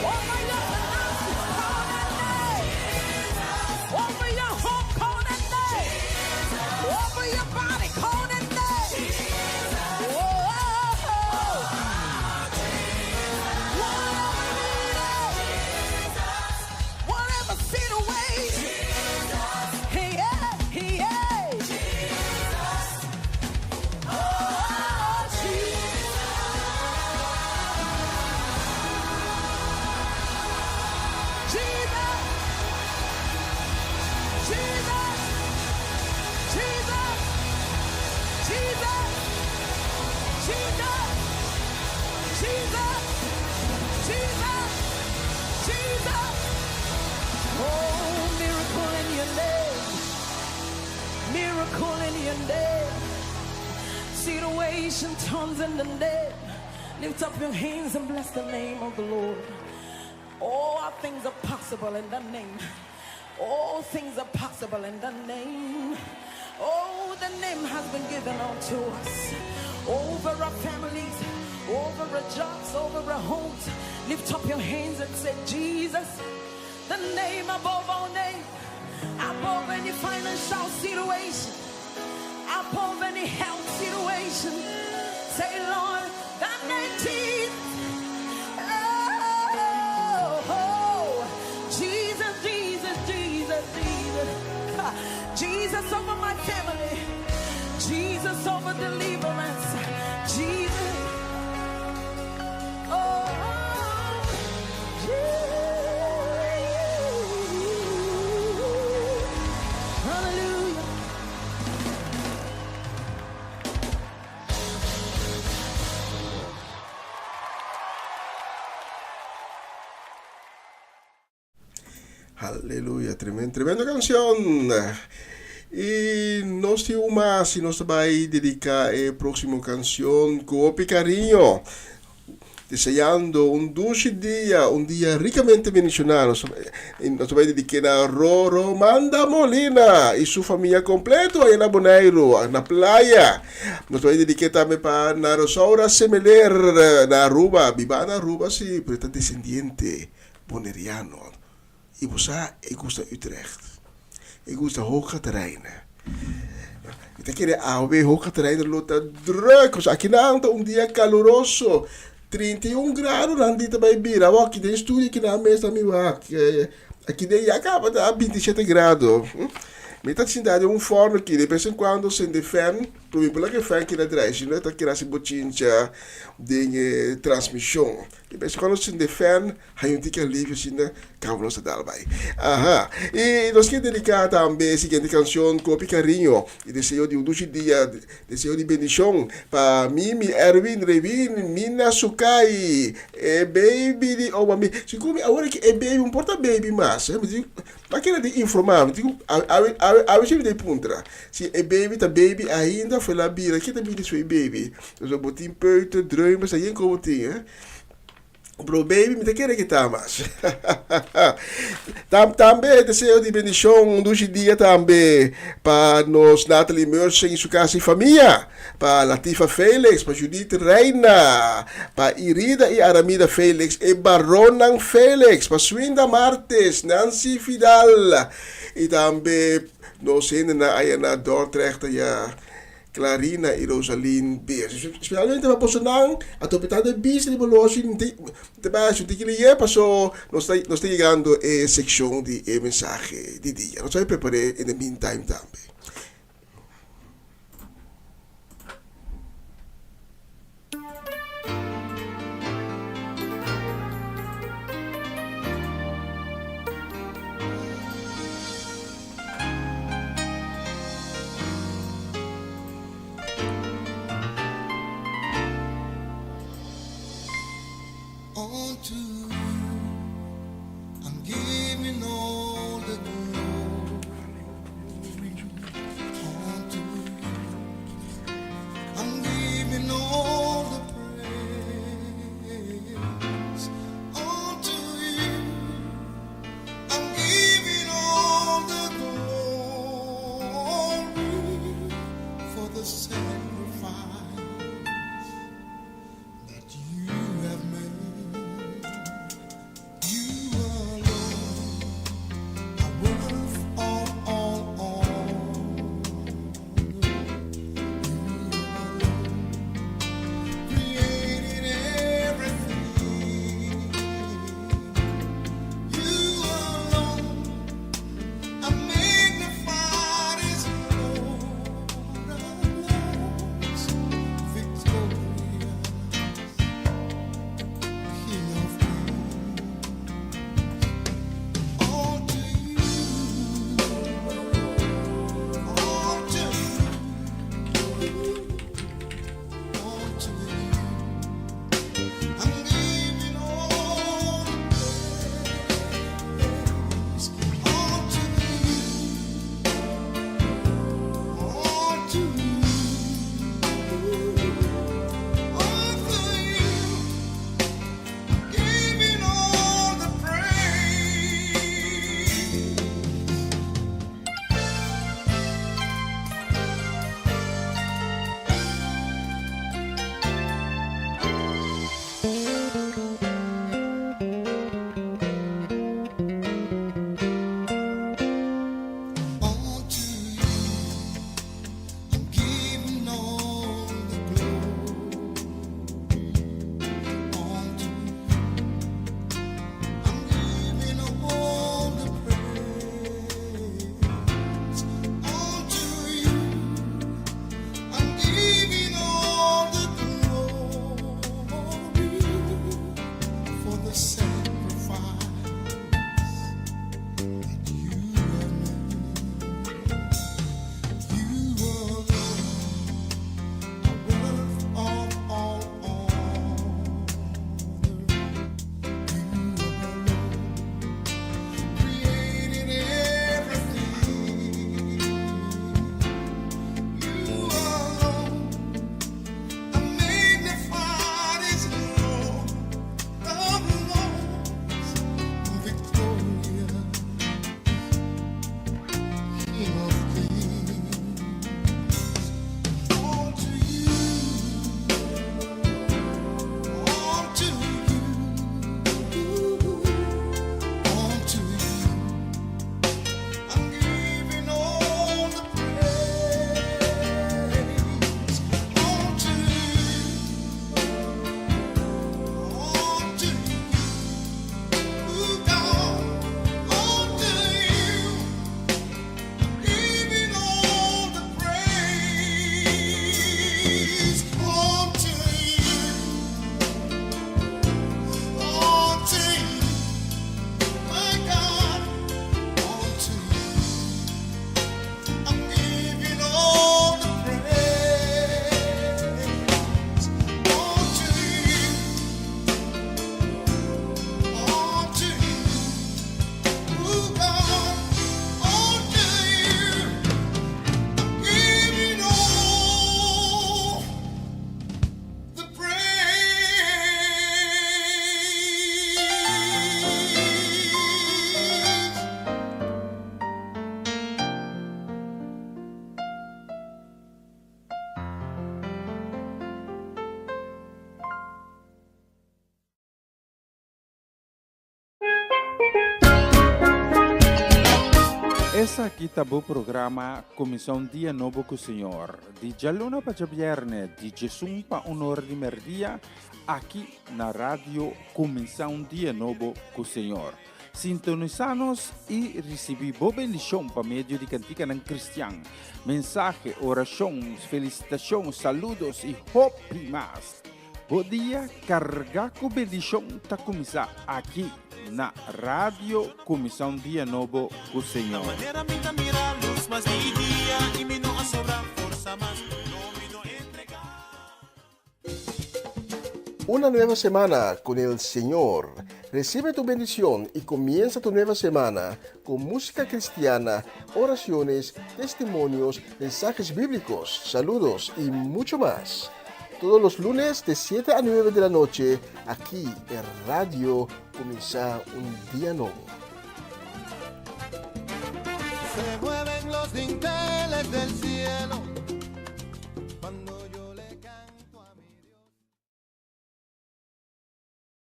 Over your finances, call that name. Over your home, call that name. Over your body, call that name. Whoa. Whatever situation. Hey, yeah, hey, yeah. Oh, Jesus. Jesus. Jesus. Jesus. Jesus. Jesus. Jesus. Jesus. Jesus. Oh, miracle in your name. Miracle in your name. Situation turns in the name. Lift up your hands and bless the name of the Lord. All things are possible in the name. All things are possible in the name. Oh, the name has been given unto us. Over our families, over our jobs, over our homes. Lift up your hands and say, Jesus, the name above all names, above any financial situation, above any health situation. Say, Lord, that name Jesus. Oh, Jesus, Jesus, Jesus, Jesus. Jesus over my family. Jesus over deliverance. Jesus. Oh, hallelujah. Aleluya, tremenda canción. Y no sigo más y nos va a dedicar la próxima canción con cariño. Deseando un dulce día, un día ricamente bendicionado. Nos va a dedicar a Roro Manda Molina y su familia completo ahí en Aboneiro, en la playa. Nos va a dedicar también para Rosaura Semeler, na Aruba, viva na Aruba, sí, pero está descendiente boneriano. E você gusta Utrecht. E gusta Hoog Catarina. Então, a Hoog Catarina luta druk. Aqui não, um dia caloroso. 31 graus, não dita vai vir. Aqui tem estúdio aqui na mesa, aqui daí acaba a 27 graus. Meta cidade um forno aqui, de vez em quando sente fan, provavelmente que fan que na drive, não é que na botinha de transmissão. De vez em quando sente fan, aí um tique alívio assim, calma nossa dalbai. Aha. E nós queremos dedicar também a seguinte canção com carinho e desejo de um dulce dia, desejo de bendição para Mimi, Erwin, Revin, Mina, Sukai, baby de Obami. Se come agora que é baby, não importa baby mas quero de informar, digo, a gente de puntra. Se é baby ainda foi lá bira, que também isso é baby. Nós vamos botar peito, drama, sai em como tem, Bro baby, me quer que tá mais. Também desejo de bendição um dulce dia também para nós Natalie Mercer e sua casa e família, para Latifa Felix, para Judith Reina, para Irida e Aramida Felix e Baronan Felix, para Swinda Martes, Nancy Fidal e também nós ainda na Dordrecht e Clarina e Rosaline Beers. Especialmente para posicionar a topitada de bis de bolosin de baixo de que lhe passou nós está chegando a secção de mensagem de dia. Nós vamos preparar in the meantime também. Essa aqui tá o programa Comissão Dia Novo com o Senhor. De Jaluna para Viernes, de Jesus para Honor de Merdia, aqui na rádio Comissão Dia Novo com o Senhor. Sintonizanos e recebi boa bendição para meio de cantiga não cristã. Mensagem, orações, felicitações, saludos e hope mais. Bom dia, carregar com bendição tá começar aqui na rádio Comissão Dia Novo com o Senhor. Manera minta mira luz más dia y mi no sobra fuerza más no me no entregar. Una nueva semana con el Señor. Recibe tu bendición y comienza tu nueva semana con música cristiana, oraciones, testimonios, mensajes bíblicos, saludos y mucho más. Todos los lunes de 7 a 9 de la noche, aquí en Radio Comienza un Día Nuevo. Se mueven los dinteles del cielo cuando yo le canto a mi Dios.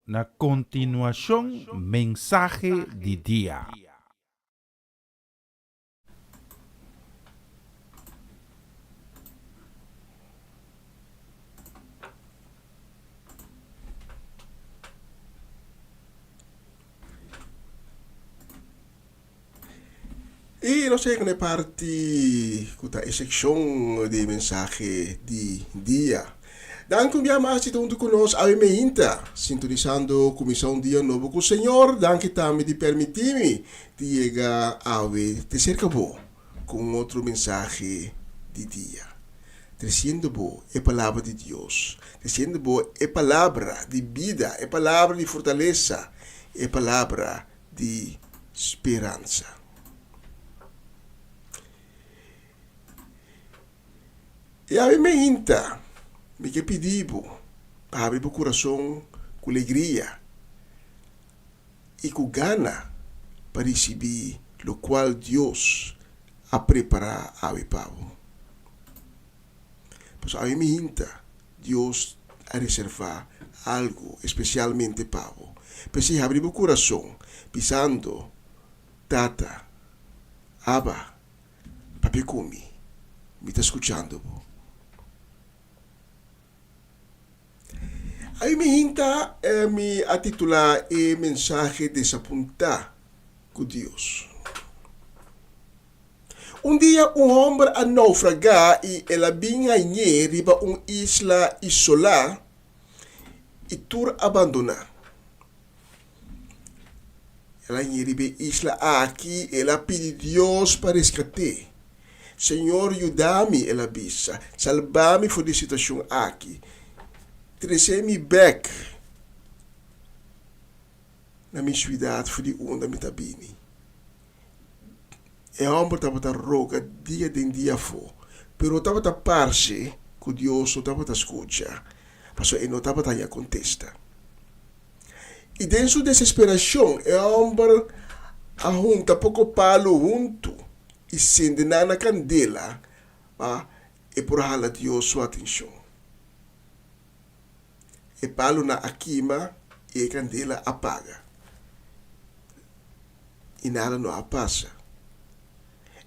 Na continuación, mensaje de día. E nós chegamos na parte, a secção de mensagem de dia. Dan kumbiama si tundu kunos awe meinta, sintonizando Comissão Dia Novo com o Senhor, dan kita me de permitimi de chegar awe te cerca bo com outro mensagem de dia. Trazendo bo é palavra de Deus, trazendo bo é palavra de vida, é palavra de fortaleza, é palavra de esperança. E a me inta, me que pedibo, para abrir o coração com alegria e com gana para receber o qual Deus a preparar a mi pavo. Pois a me inta, Deus a reservar algo especialmente pavo. Para se abrir o coração, pensando, tata, aba, papi comi, me está escutando. Aí me hinta me a titular e mensagem desapontar com Deus. Um dia um homem a naufragar e ela vinha riba isla isolada e tur abandonar. Ela riba isla aqui, ela pede Deus para resgatar. Senhor, ajuda-me, ela bisa, salva-me da situação aqui. Trazer-me back na minha cidade para onde me tabini. E a homem estava a roga dia de dia fora, pero estava a parse que Deus não estava a escutar, mas ele não estava a contestar. E dentro da desesperação, o homem a junta pouco palo junto e acende na candela e por hala Deus sua atenção. E palo na akima e a candela apaga. E nada não passa.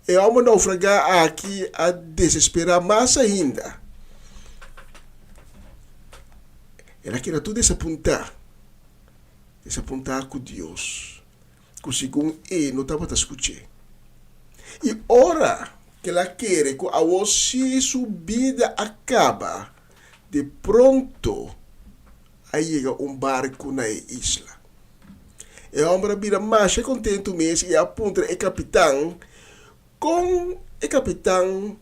E a alma naufragar aqui a desesperar mais ainda. Ela quer tudo desapontar. Desapontar com Deus. Que segundo ele não estava a escutar. E ora que ela quer que a você subida acaba, de pronto, aí chega barco na isla. E o homem vira mais contente mesmo e aponta o capitão com o capitão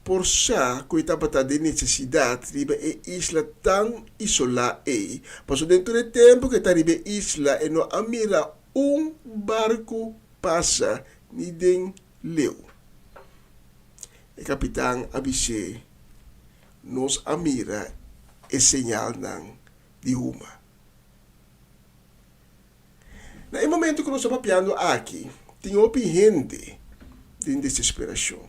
por já que estava de necessidade de a isla tão isolada. Mas dentro do tempo que está na isla e não mira barco passa ni den leu. O capitão avise nos amira e señal ng de uma. No momento que nós estamos piando aqui, tem gente de desesperação.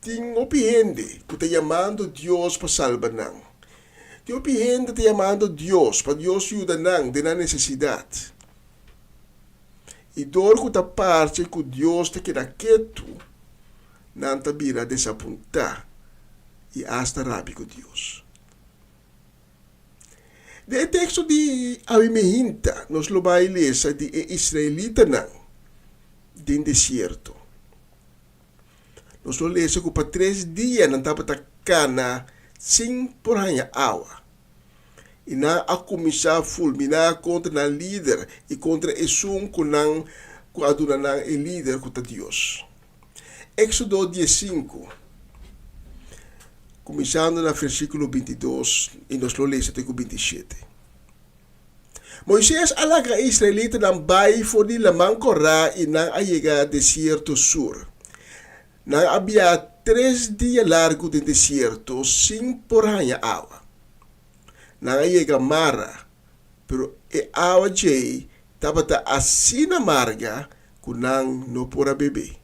Tem gente que está chamando Deus para salvar nang. Tem gente que está chamando Deus para Deus ajudar nang de na necessidade. E door que ta parte que Deus te queda quieto, não ta vira desapontar e hasta rabi com Deus. De texto de Abimehinta, nos lo vai lesa de Israelita não, de deserto. Nos lo lesa que para 3 dias não tava ta cana sem por hanha água. E na a começar a fulminar contra o líder e contra o som que aduna o líder contra Deus. Éxodo 15, começando no versículo 22 e nós lo lemos até o 27. Moisés alaga israelita não vai for la mancorá e não a chegar deserto sur. Não havia 3 dias largo de deserto sem por hanha água. Não chega mara, pero e água jay tabata asina marga kunang no pora bebê.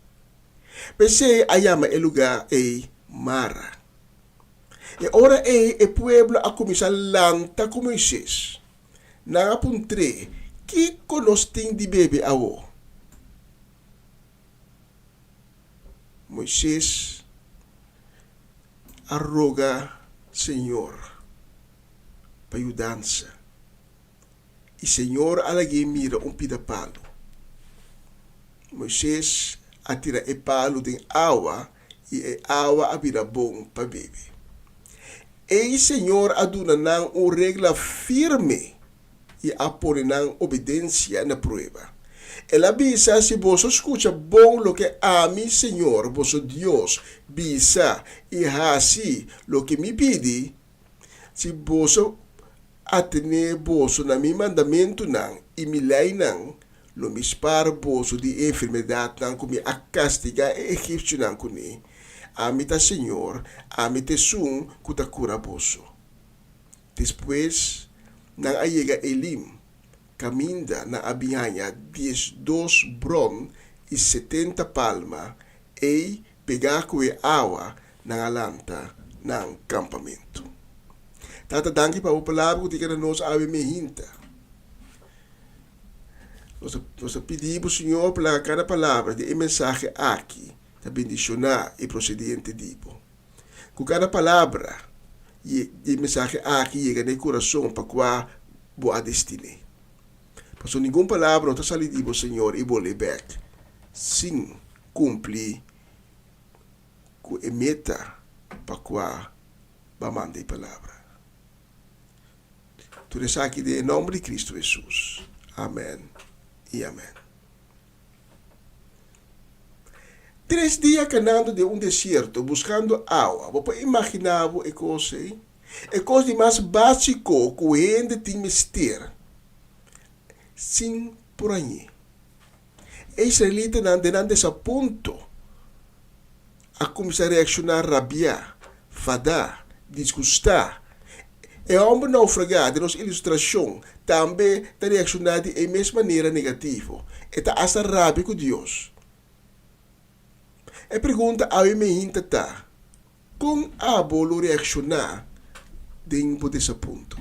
Pensei ayama e lugar e mara. E ora e pueblo a começar lanta com Moisés. Não apuntre que conosting de bebê awo. Moisés arroga Senhor para ajudança. E Senhor alagi mira pidapalo. Moisés atira e palo de água e e água abira bom para beber. E Senhor aduna nang regla firme e apone nang obedência na prueba. Ela bisa se você escuta bom lo que a mim Senhor, vosso Deus, bisa e assim lo que me pede, se você atene vosso na mi mandamento nang e me lei nang, lo me spar vosso de enfermidade nang como a castiga e egípcio nang kuni. Amita Senhor, amite sun kuta cura vosso. Depois, nang ayega Elim, caminda na abihanha 12 bron e 70 palma e pegar com a água na alanta ng campamento. Tata, danke pa o palavra que na nós Abimehinta. Nós pedimos, Senhor, pela cada palavra de mensagem aqui, para bendicionar e procedente tipo. Com cada palavra de mensagem aqui chega no coração para qual boa destino. Mas nenhuma palavra não está salindo, Senhor, e vou back. Sim, cumprir com a meta para qual vai mandar a palavra. Tudo isso aqui em nome de Cristo Jesus. Amém e amém. 3 dias caminhando de deserto, buscando água. Você imaginar a coisa? É coisa mais básico que o gente tem que ter. Sim, por aí. Israelita não desse ponto a começar a reaccionar, rabiar, fadar, disgustar. E o homem naufragado, de nossa ilustração, também está reaccionando de mesma maneira negativa. E está essa rabia com Deus. E pergunta a mim, tá, como a bolo reaccionar dentro desse ponto?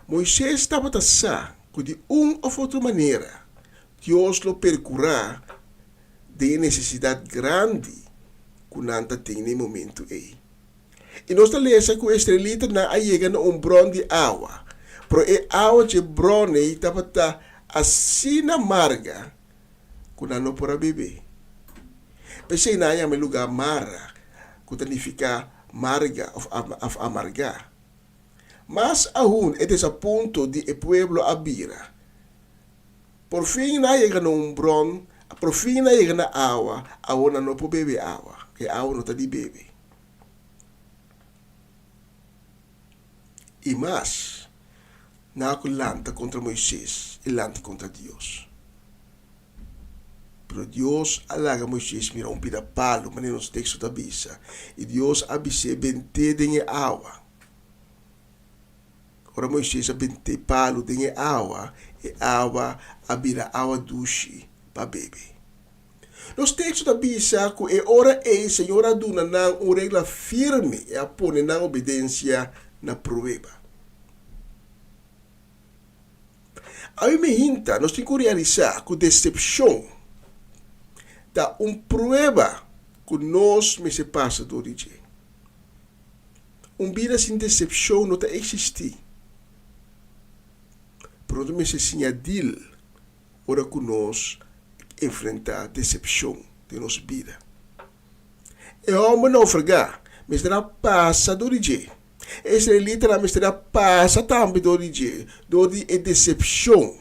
Moisés estava tassar que de uma ou outra maneira Deus lo percurá de necessidade grande que não tem no momento aí. E nós lemos que o israelita não chega a bron de água, mas a água de bron estava assim amarga que não pode beber. Pensei na minha lugar mara, que significa marga ou amargar. Mas aún é desse ponto de o pueblo abira. Por fim, não chega a bron, por fim, não chega na água, a água não pode beber água, que a água não está de beber. E mais, não lanta contra Moisés, e lanta contra Deus. Pero Deus alaga Moisés, mira pidapalo, mas nos textos da bisa. E Deus abise bente de água. Ora Moisés bente palo de água, e água abira água doce para beber. Nos textos da bisa, que é ora e Senhor aduna não uma regra firme e apone na obediência na prueba. Aí me hinta, nós temos que realizar que decepção da prueba que nós me se passa do dia. Vida sem decepção não existe. Pronto, me se sinadil ora que nós enfrentar a decepção de nossa vida. E homem não fregar, mas será passa do dia. Esse literal mas será passa também do dia, do de decepção.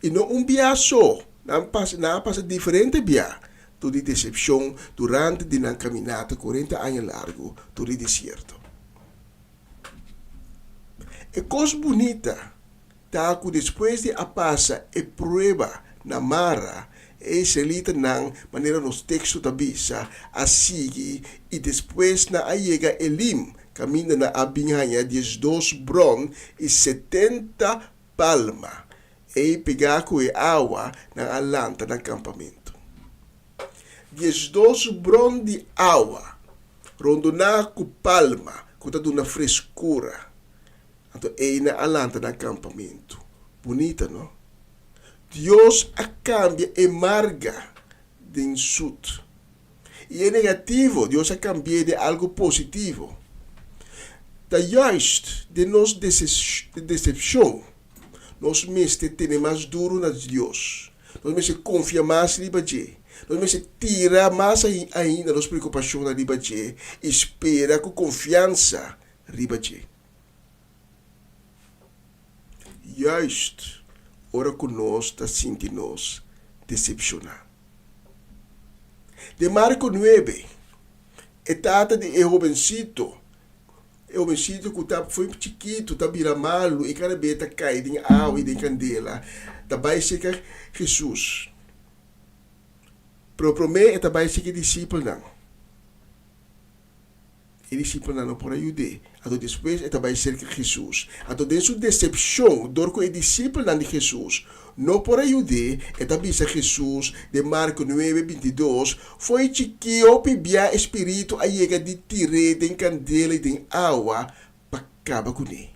E não bia só, não passa diferente bia do de decepção durante a caminhada 40 anos largo do deserto. E coisa bonita, tá que depois de a passa e prueba na mara, esse lita na maneira nos textos da bisa, a seguir e depois na aiega elim, caminha na abinhanha de 2 bron e 70 palma, e pegar com a água na alanta no acampamento. 2 bron de água, rondona com palma, com toda uma frescura. Então, é na alanta no acampamento. Bonita, não? Deus a cambia e marga de insulto. E é negativo, Deus a cambia de algo positivo. Da juist de nos decepção, nós mesmo temos mais duro na Deus. Nós mesmo confia mais em Deus. Nós mesmo tira mais ainda nas preocupações na Deus. Espera com confiança em Deus. Juist, ora que nós está sentindo decepcionar. De Marco 9, etapa de jovencito que foi chiquito, tá vira malo, e cada vez tá cai em água e de candela, tá vai ser Jesus. Pero promete tá vai ser discípulo não. E discípulo não por ajudar. Então depois tá vai ser Jesus. Então dentro da decepção, dor com o discípulo não de Jesus, não por ajudar, tá visa Jesus de Marco 9:22, foi chiquito pibia espírito a chega de tirar de candela e de água para acabar com ele.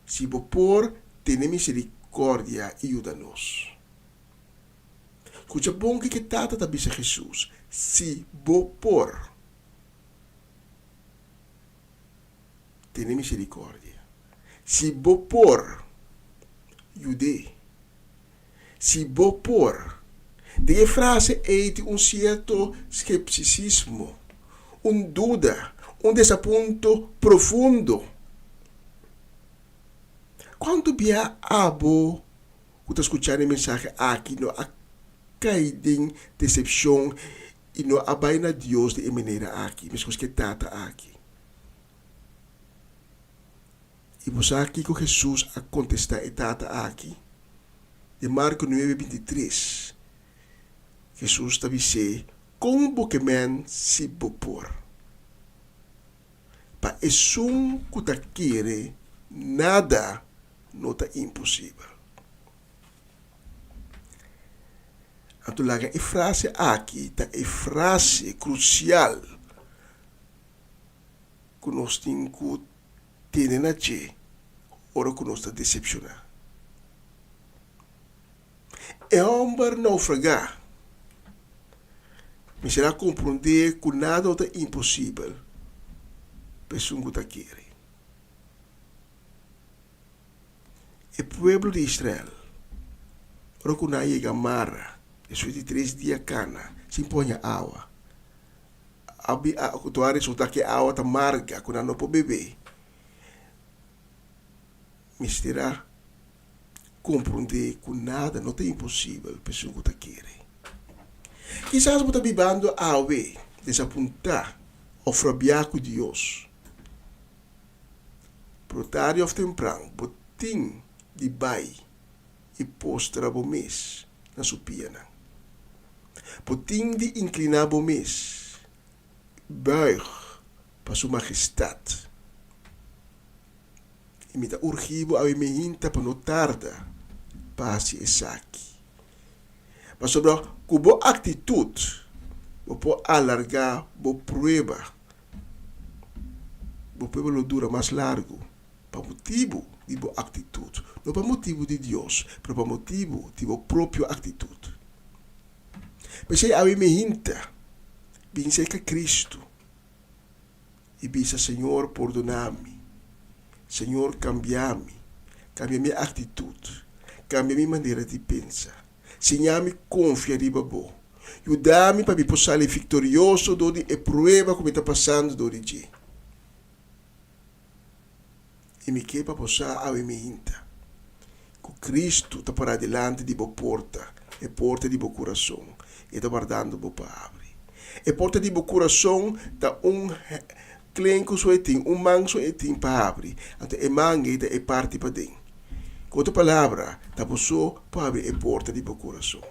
Se vou por ter misericórdia e ajuda-nos. Escuta bom que tata tá visa Jesus. Se vou por ter misericórdia. Se vou por jude. Se vou por. De frase é certo skepticismo, dúvida, desaponto profundo. Quando via abo, eu estou escutando a mensagem aqui, não há caída, decepção, e não há baina Deus de maneira aqui, mas que tata aqui. E você aqui com Jesus a contestar etata aqui. De Marco 9:23. Jesus está dizendo, como que men se bopor. Para isso que ta quer, nada não está impossível. Então, a frase aqui é frase crucial que nós temos que ter na gente, ora que nós está decepcionado. É homem naufragar, mas será compreender que nada é impossível, pessoa que está querendo. O povo de Israel, ora que não chega a Mara, depois de 3 dias cana, se põe água. Tu há resultado que a água está amarga, quando não pode beber. Mas terá compreender que nada não é impossível, pessoa que está querendo. Quizás você está vivendo a água, desapontar, ou frabiar com Deus. Pero tarde ou temprano, botim de bai e postra o mês na sua piana. Botim de inclinar o mês, buig para sua majestade. E me dá urgivo a me hinta para não tarda passe essa aqui. Mas sobre a boa atitude, vou pode alargar a prueba. O prueba não dura mais largo, para motivo de boa atitude. não por motivo de Deus, mas por motivo de sua própria atitude. Mas aí a me hinta, bem sei que Cristo, e bisa Senhor perdonar-me, Senhor cambiar-me, cambia minha atitude, cambia minha maneira de pensar, ensinar-me confiar em Babo, ajudar-me para me poder ser vitorioso do de prova que está passando do dia. E me quer para poder a me hinta, que Cristo está para adiante de boa porta, e porta de boa coração, e está guardando boa para abrir. E porta de boa coração está clenco so eting, man so eting para abrir. Então, mangue é parte para dentro. Com outra palavra, tá posso para abrir a porta de meu coração.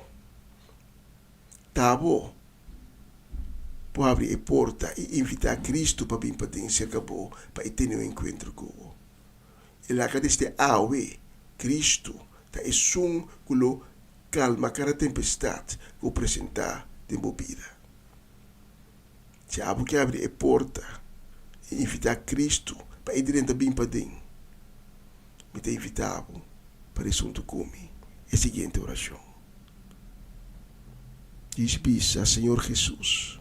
Tá bom. Para abrir a porta e invitar Cristo para vir para dentro, se acabou, para ter um encontro com ele. E lá que deste awe, Cristo tá esum culo calma cada tempestade que apresentar de minha vida. Se abo que abre a porta e invitar Cristo para ir dentro bem para dentro, me tem invitado para ir junto comigo a seguinte oração. Diz bisa, Senhor Jesus,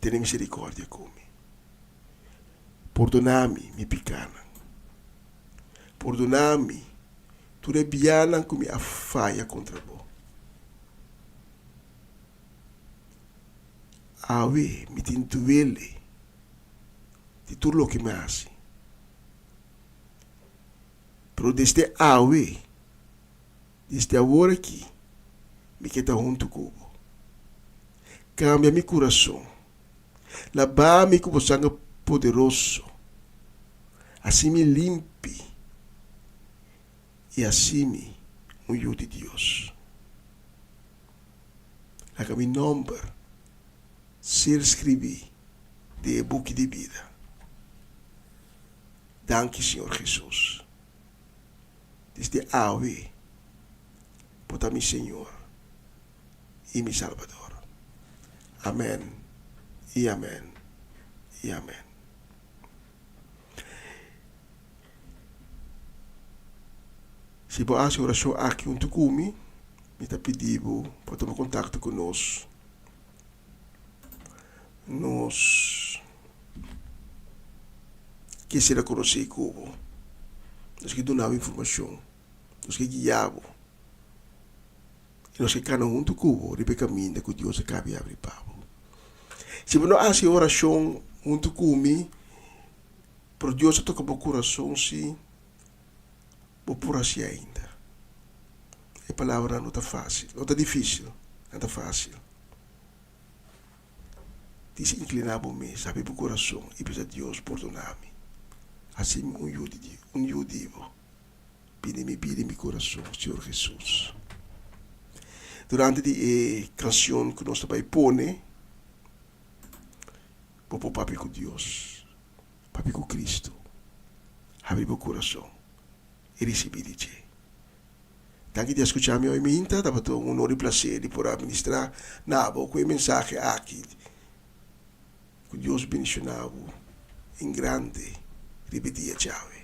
tenha misericórdia comigo. Perdona-me, minha picana. Perdona-me, tu rebiana que me afaya contra vós. Awe, me tem duele de tudo o que me hace. Pero desde awe, desde agora aqui, me queda junto com vós. Cambia meu coração. Lava-me com o sangue poderoso. Assim me limpe. E assim me ajude Deus. Laga meu nome ser escrevi de book de vida. Danke, Senhor Jesus. Desde hoje, por mi Senhor e mi Salvador. Amém e amém e amém. Se você acha oração aqui junto comigo, me está pedindo para tomar contato conosco. Nós quisera conhecer como nós que donava informação, nós que guiava, e nós que cada junto com o caminho que Deus acaba abrir para. Se você não acha oração junto comigo, por Deus toca o coração, se vou por assim ainda. A palavra não está fácil, não está difícil, não está fácil. Diz inclinava me, sabe para o coração, e precisa Deus perdonar-me. Assim um judivo, pide meu coração, Senhor Jesus. Durante a canção que nós também põe, vou pôr papi com Deus, papi com Cristo, abre meu coração e receber de ti. Tanto de escutar-me hoje, me inta, dava um honor e prazer de poder administrar nabo com a mensagem aqui. Que Deus bendicionava em grande, ripetia tchau.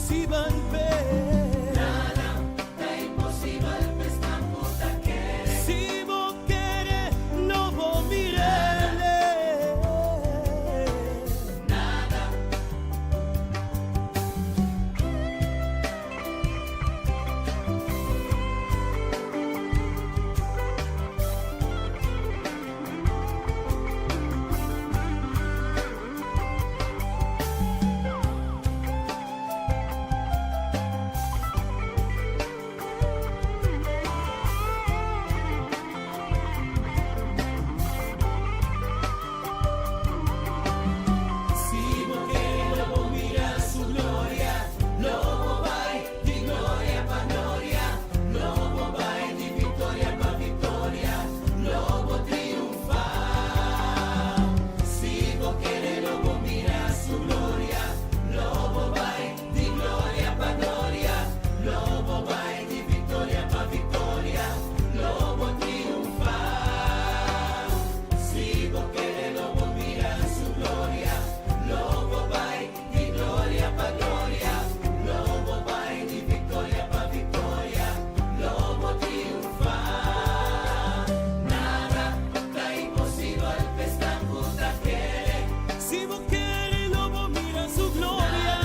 impossível ver. Nada é impossível, estamos aqui. Se vou querer, não vou mirar. Nada. Se vou querer, não vou mirar sua glória. Lobo vai de glória para glória. Lobo vai de vitória para vitória. Lobo triunfar. Se vou querer, não vou mirar sua glória. Lobo vai de glória para glória. Lobo vai de vitória para vitória. Lobo triunfar. Se vou querer, não vou mirar sua glória. Lobo vai de glória para glória. Lobo vai de vitória para vitória. Lobo triunfar. Nada é impossível, estamos aqui. Se vou querer, não vou mirar sua glória.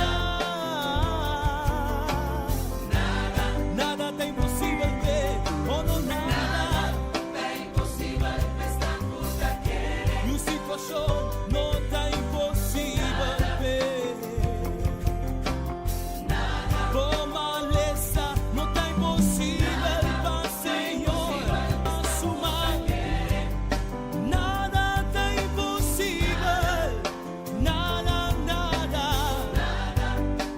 Nada tá impossível ver. Oh, não, nada. É impossível, estamos aqui. E o situação não tá impossível ver. Por maleza não tá impossível para Senhor assumar. Nada tá impossível. Nada.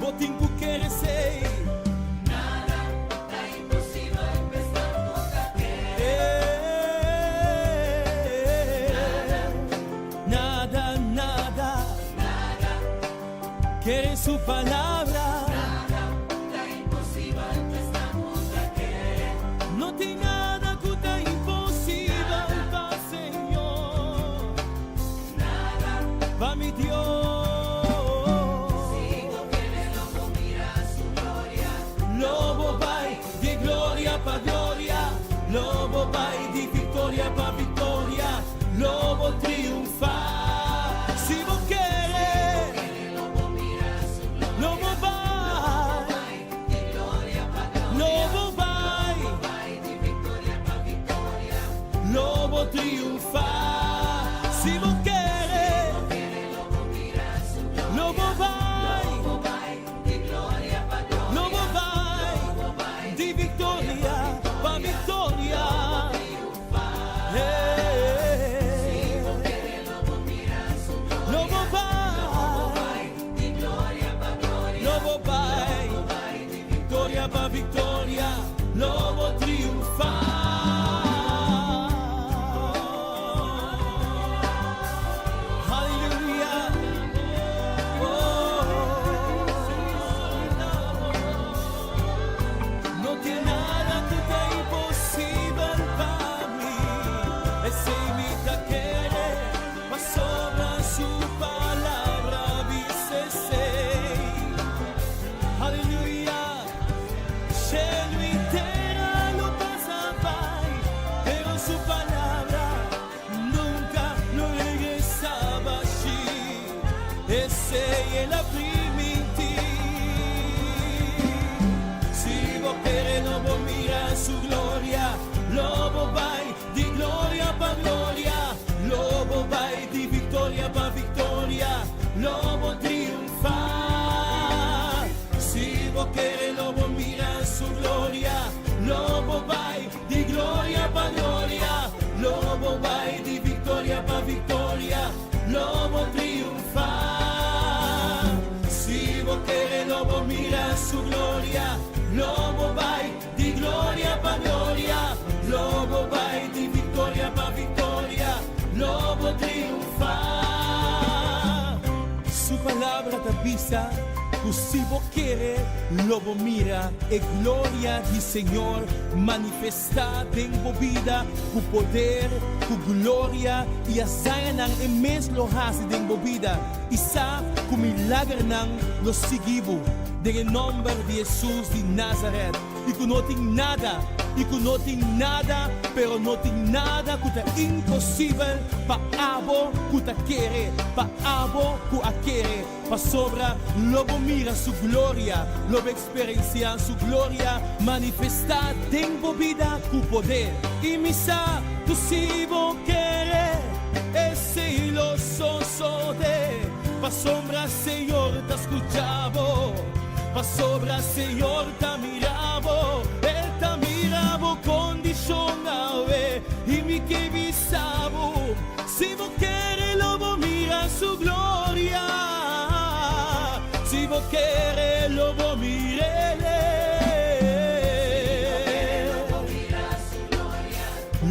Vou ter que querer ser. Nada é impossível, estamos aqui. Nada. Querem sua palavra. É impossível, estamos aqui. Não tem nada que tá impossível para Senhor. Para mi Deus. Sigo querendo vou mirar sua glória. Lobo vai de glória para glória. Lobo vai de vitória para vitória. Lobo triunfar. Se vou querer, Vou mirar sua glória. lobo vai. De glória para glória. Lobo vai. Vai de vitória para vitória. Lobo triunfar. Se vou querer, Vou mirar sua glória. lobo vai. Vai de glória para glória. Lobo vai de vitória para vitória. Vou mirar sua glória. Lobo vai De glória para glória. Lobo vai de vitória para vitória. Lobo triunfar. Aleluia. Não tem nada que tá impossível para mim. Esse me tá querer, mas sobra sua palavra dice sei. Aleluia. Cielo inteiro lo pasa vai, pero su palabra nunca lo regresaba así. Ese es la primitiva. Si vos querés, no vos mirar su gloria. Lobo vai de gloria para gloria. Lobo vai de victoria para victoria. Lobo triunfar. Si vos querés, lobo mirar su gloria. Lobo vai de gloria para gloria. Lobo vai de victoria para victoria. Lobo triunfar. Si vos querés, lobo mirar su gloria. Lobo vai de gloria para gloria. Lobo vai de victoria para victoria. Lobo triunfar. Su palabra te avisa que si vos quieres, lobo mira e gloria di Señor manifestada en vos vida, cu poder, cu gloria y hazanan en mes lo hace en vos vida. Y sa cu com milagre não nos seguimos. Em nome de Jesus de Nazaré. E que não tem nada, pero não tem nada que é impossível para abo que te quer, para abo que a quer, para sobra, logo mira sua glória, logo experienciar sua glória, manifestar tempo vida com poder. E missa, tu se vou querer, esse iluso de, para sombra, Senhor, te escuchavo. Pa sobra, Senhor, te miravo, te miravo condicionave, e me que visavo, se vos querer, lo vos mira su gloria, si vos querer, lo vos mirele,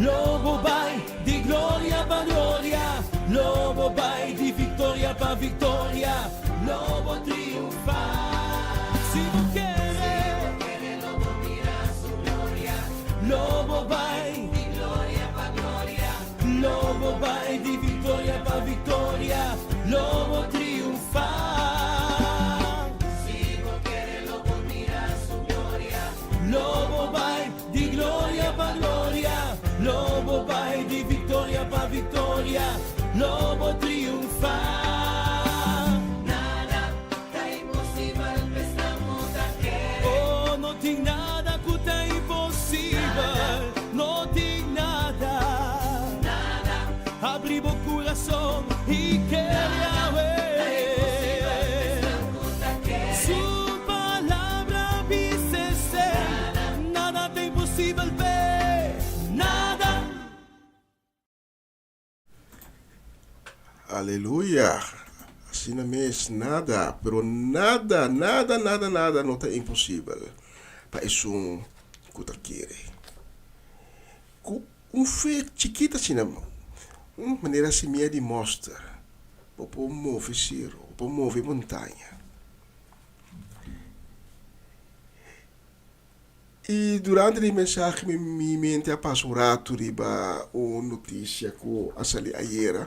lo vos vai di gloria pa gloria, lo vos vai di vittoria pa vittoria, lo vos triunfar. Si vos querés, lobo vai di gloria pa gloria, lobo vai di vittoria pa vittoria, lobo triunfar. Si vos querés, lobo mira su gloria, lobo vai di gloria pa gloria, lobo vai di vittoria pa vittoria, lobo triunfar. Não tem nada que tá impossível, não tem nada. Abri o coração e queria ver. Sua palavra dice ser, nada tem impossível ver, nada. Aleluia. Assim mesmo, nada, pero nada não tá impossível. Para isso que quer. Com fé chiquita assim, maneira assim minha de mostra, para mover ciro, para mover montanha. E durante a mensagem me mente a passo rato riba uma notícia que a sali ayer.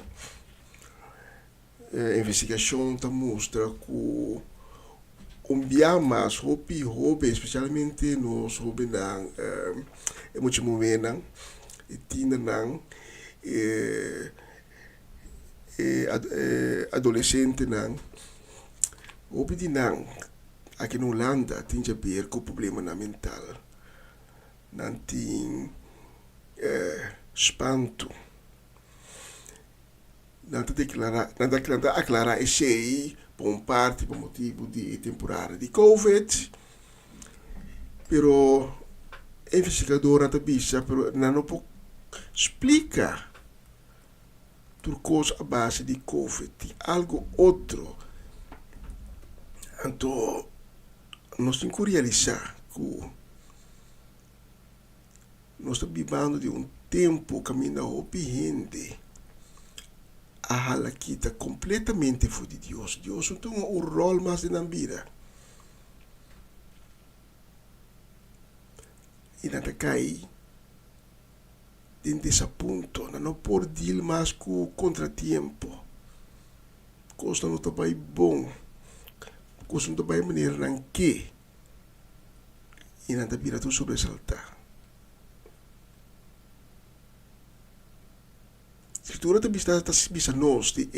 A investigação tá mostra que mas hobby, especialmente nos hobby nang muito momento e tinha nang adolescente nang hobby di nang aqui na Holanda tinha ver com problema na mental não tem espanto não te aclarar esse aí por parte, por motivo de temporada de Covid, pero investigador não bisa, pero não pode explicar tudo coisa a base de Covid, de algo outro. Então, nós temos que realizar que nós estamos vivendo de tempo caminhando opiniente. A hala kita completamente fora de Deus. Deus não tem um rol mais na vida. E não cai dentro desse ponto. Não pode deal mais com o contratempo. Coisa não está bem bom. Coisa não está bem maneira não que. E não está vira tu sobressaltar. Escritura também está nós de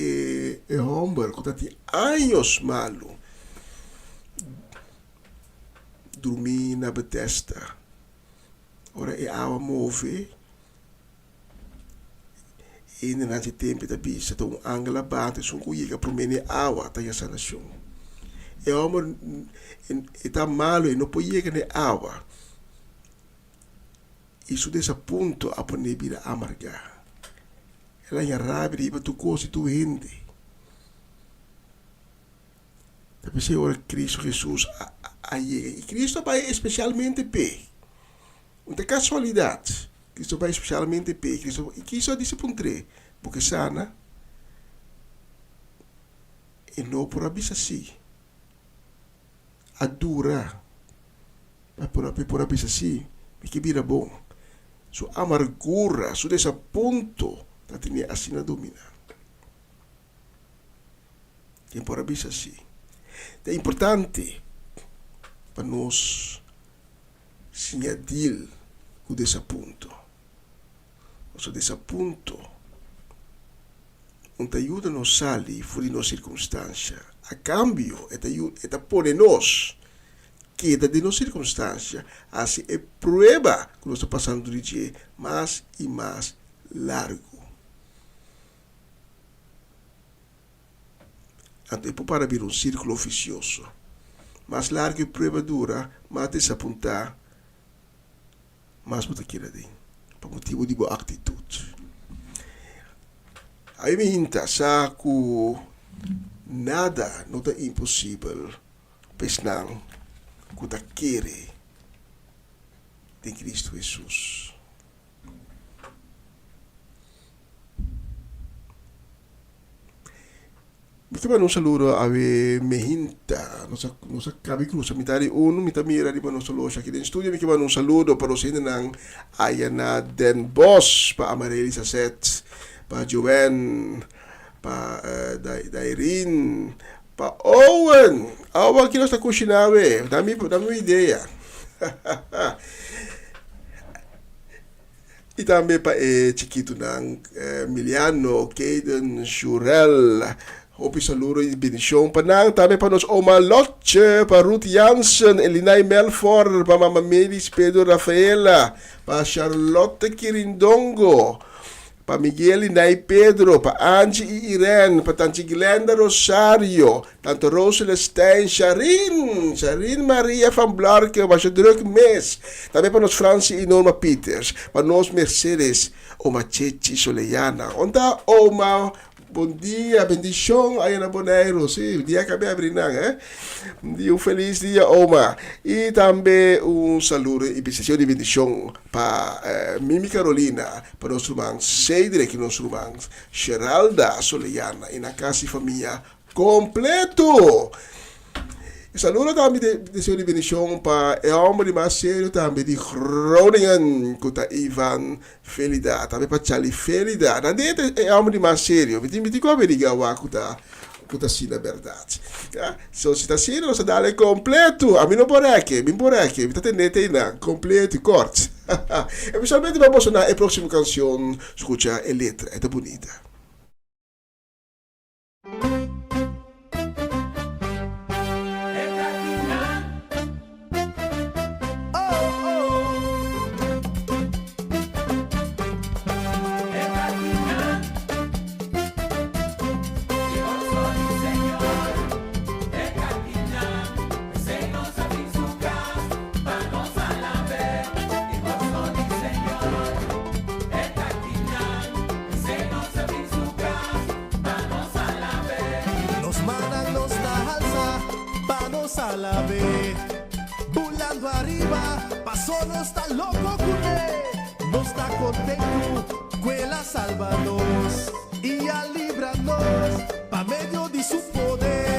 homem que tem anos malo dormir na Bethesda. Ora é água move e nesse tempo da bisa então angela bate são cuiga para mim água tá essa nação. É homem está malo e não pode ir na água. Isso desse ponto a poner vida amarga. Ela é rápida para tu coisa e tu rende. Tapi Senhor Cristo Jesus e Cristo vai especialmente pe. Não é casualidade. Cristo vai especialmente pe. Cristo disse para porque sana e não por abisar assim. A dura. Por abisar assim, que vira bom. Sua amargura, su desse ponto. Tinha assim a dominar. Quem pode avisar assim. É importante para nós sinyadir o desapunto. O desapunto não ajuda a nos sair fora de nossa circunstância. A cambio, é pôr nós queda de nossa circunstância. Assim, é prova que nós estamos passando de dia mais e mais largo. Então, para vir um círculo vicioso. Mais largo e prova dura, mais desapontar, mais você quer de. Por motivo de boa atitude. Aí me hinta, saco, nada não é impossível, pois não, que você quer de Cristo Jesus. Me quero um saludo a me hinta, nossa cabe cruz, me tari me mira de nossa loja aqui no estúdio, me quero um saludo para os ainda aí na Den Bosch, para Amareli Sasset, para Joanne, para Dairin, para Owen. Owen que nós está cozinhando, dá-me uma ideia. E também para Chiquito Miliano, Caden, Jurel. Hopi saludo e bendição para também para nós Oma Lotche, para Ruth Jansen, Elinay Melford, para Mama Melis, Pedro Rafaela, para Charlotte Quirindongo, para Miguel Inay Pedro, para Angie e Irene, para Tanti Glenda Rosario, Tanto Rosela Stein, Sharin Maria van Blarke, para seu druk mes, também para nós Francie e Norma Peters, para nós Mercedes, Oma Chechi Soleiana, onde Oma. Bom dia, bendição aí na Bonaire, sim, dia que acabei abrindo, um feliz dia, Oma. E também saludo e bendição para Mimi Carolina, para nosso irmão Cedric, nosso irmão Geralda Soleiana, e na casa e família completo. Saludo também de bendição para o homem mais sério também de Groningen, que está Ivan Felida, também para Charlie Felida. Não é o homem mais sério, me digo a verificar que está sendo a verdade. Se está sendo, nós dá completo, a mim não porreque, me está tendo aí completo e corte. E principalmente vamos na próxima canção, escuta a letra, é bonita. Bulando arriba, pasó no está loco cuné, no está contento, cuela salvanos y a libranos, pa medio de su poder,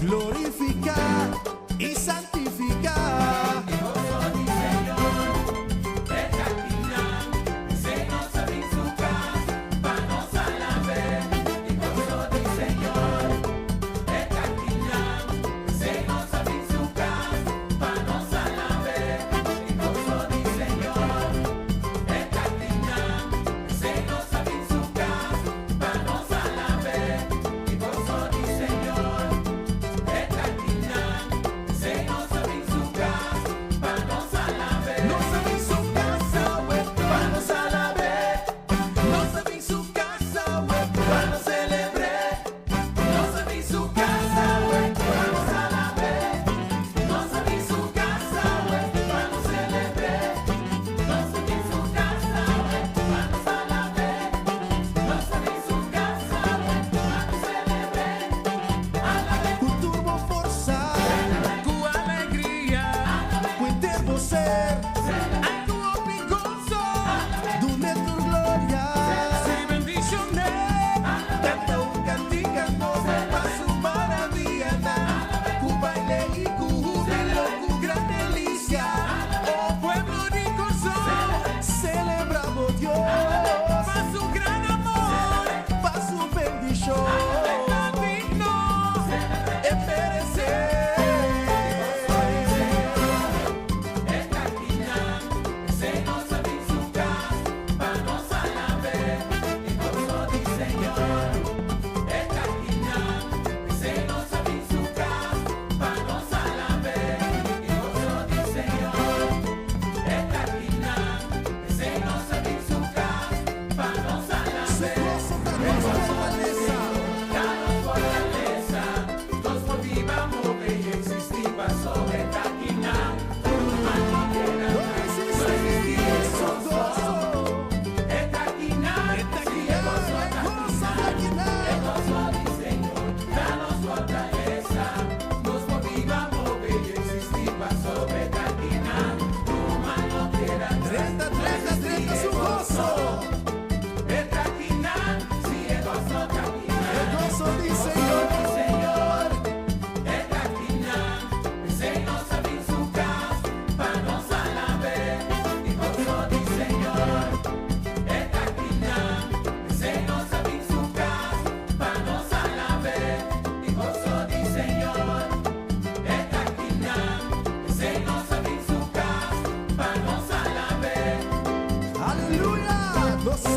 glorificar y santificar. Señor.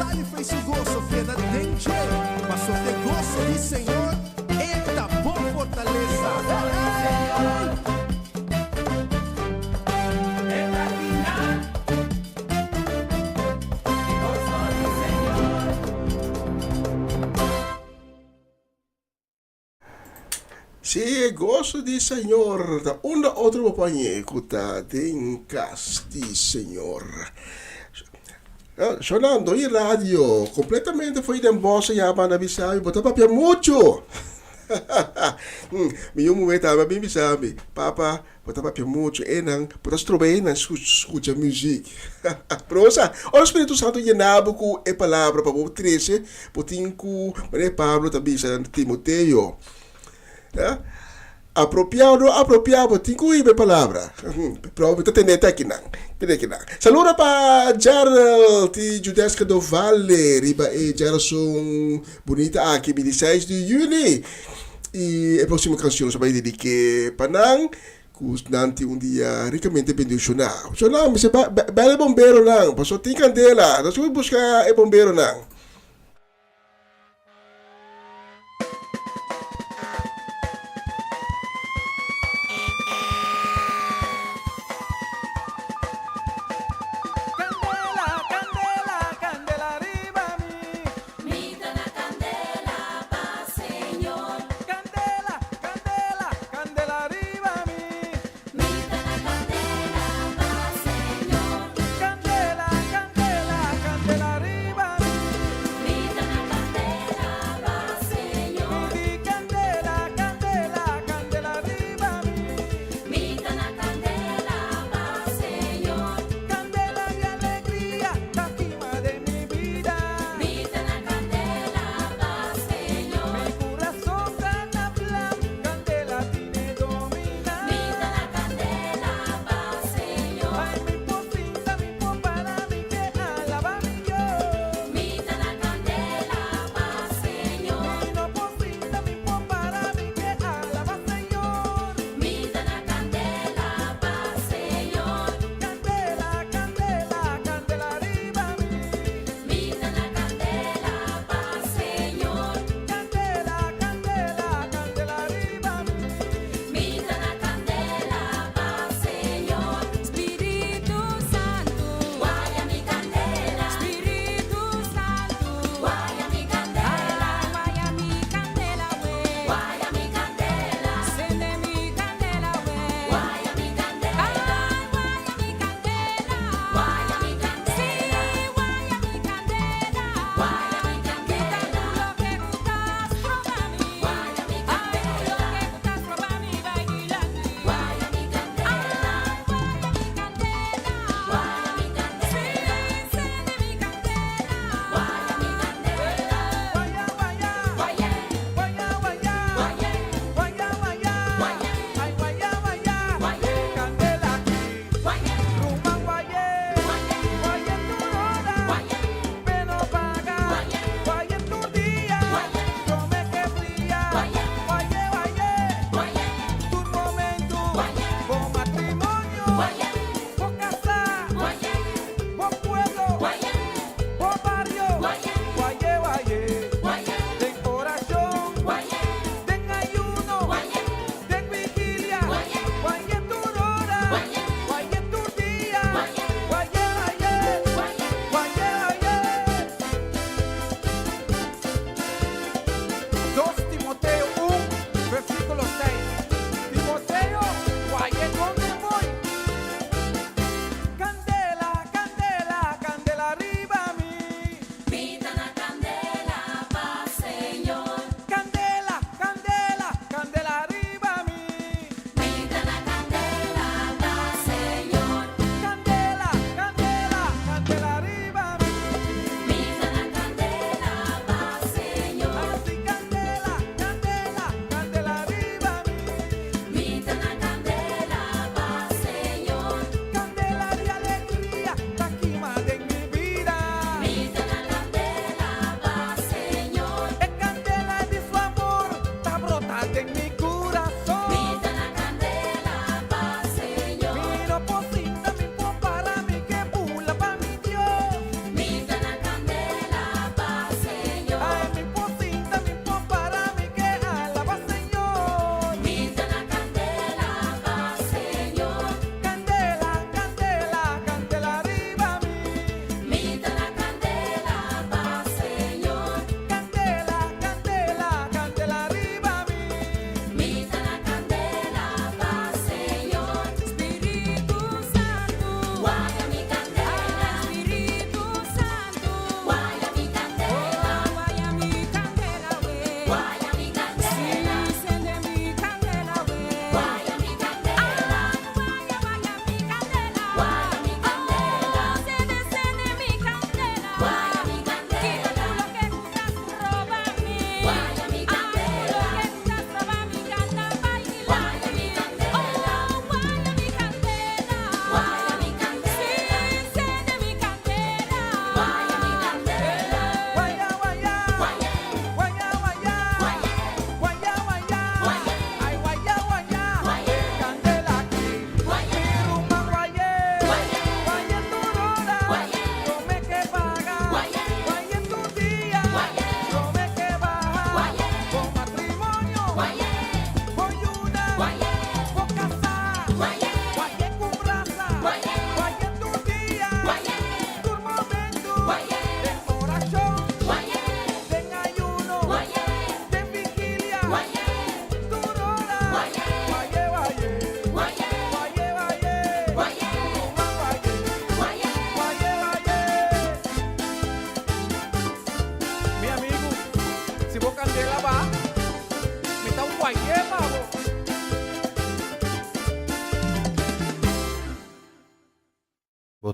baile fez su gozo fiel dente, mas o de gozo do Senhor esta por fortaleza. Se gosto de Senhor, da uma outra companhia que está em casa de Senhor. Sonando em rádio, completamente foi de bossa e a banda bisabi, botar papel muito. Meu momento estava bem bisabi, papa, botar papel muito, e não, botar estrobe na escuta música. Prosa, o Espírito Santo llenava com a palavra para o 13, botinho com Maria Pablo também, Timoteo. Apropriado, tenho que ir palavra. Provavelmente tem aqui não. Saluda para Gerald de Judesca do Vale, riba e geração bonita aqui 26 de junho. E a próxima canção vai dedicar para nang, que nanti dia ricamente bendicionado. So não, mas bela bombeiro não, passou tem candela, nós vamos buscar bombeiro não.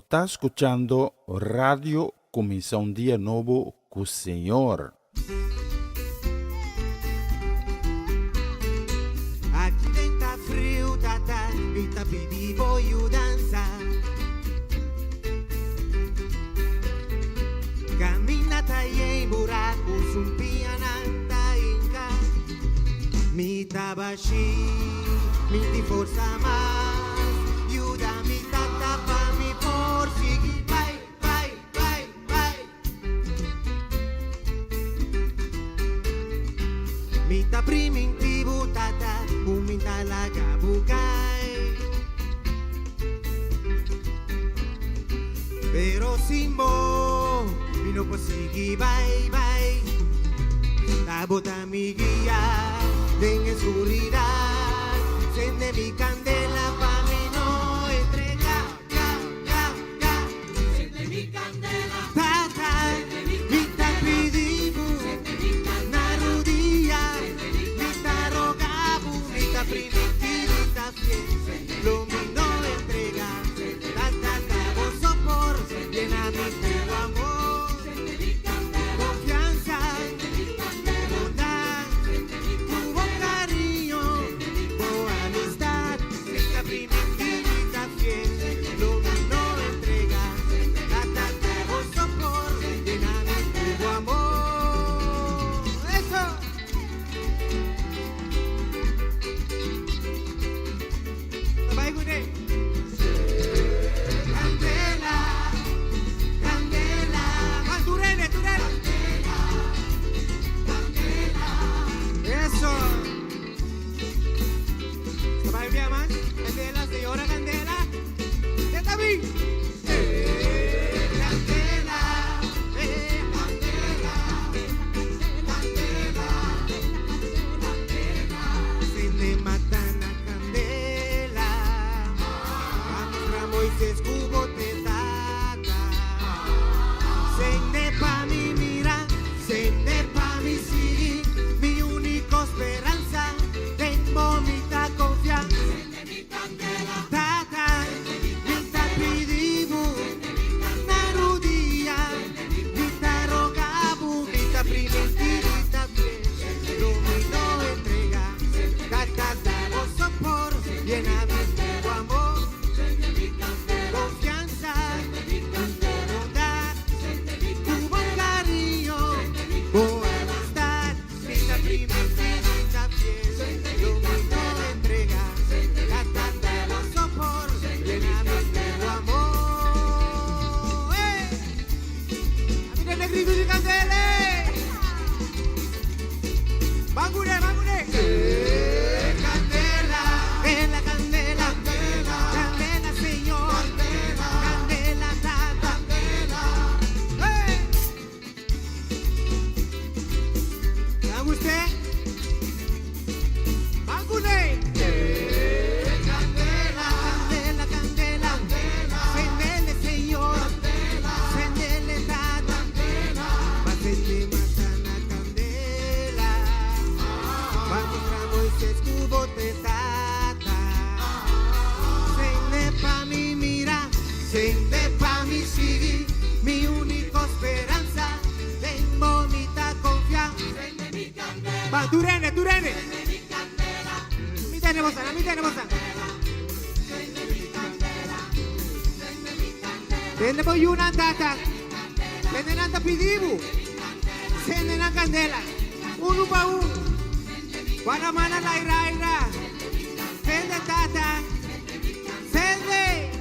Está escuchando Radio Comienza un Día Nuevo con el Señor. Aqui dentro tá frio, tata, e tá pedindo ajudança. Caminha tá em buracos, piananta inca. Mi tabaxi, mi di força mais, ajuda-me tata pra me por seguir, vai, vai, vai, vai. Mi ta primitivo tata, umita la gabukai. Pero sin vos, mi no puedo seguir, vai, vai. La bota mi guía, en oscuridad, enciende mi candela pa' mi no entregar, ya, ya, ya. Enciende mi candela, tata, mi ta pidibu, na rodilla, mi ta rogabu, mi ta primitivita fiel, lo mi no entrega, tata, vos sopor, llena mi tu amor, confianza, bondad, tu buen cariño, tu amistad, mi ta primitivita fiel, lo mi no entrega, tata, vos sopor, llena mi tu amor. Eso. Bye, good day. Candela, candela, turene, turene. Eso. ¿Se va a enviar más? Candela, señora Candela. ¿Ya está bien? Candela, candela, candela. Se le matan a candela. Vamos, Moisés, cubo te tata. Se pa' mi mira, se pa' mi sí, mi única esperanza, tengo mi ta confianza. Tata, mi ta pidibu, na rodilla, mi ta rogabu, mi ta primitivita fiel, lo mi no entrega, tata, vos sopor, llena mi tu amor, confianza, bondad, tu buen cariño, tu amistad, mi ta primitivita fiel, lo mi no entrega, tata, vos sopor, llena mi tu amor. A mí te grito de candela. Bangure, bangure. Candela, candela, candela, candela, señor, candela, tata, ¿sabe usted? Bangure. Candela, candela, candela, candela, señor, candela, tata, pásele matana candela. Vamos a Moisés, cubo te tata. Sende pa' mi mira, sende pa' mi seguir, mi única esperanza, tengo mi ta confianza. Va, turene, turene. Mi tenemos sana, mi tenemos sana. Sende poi una tata, sende nanta pidibu, sende na candela, uno pa uno. Guaramana la ira, sende tata, sende.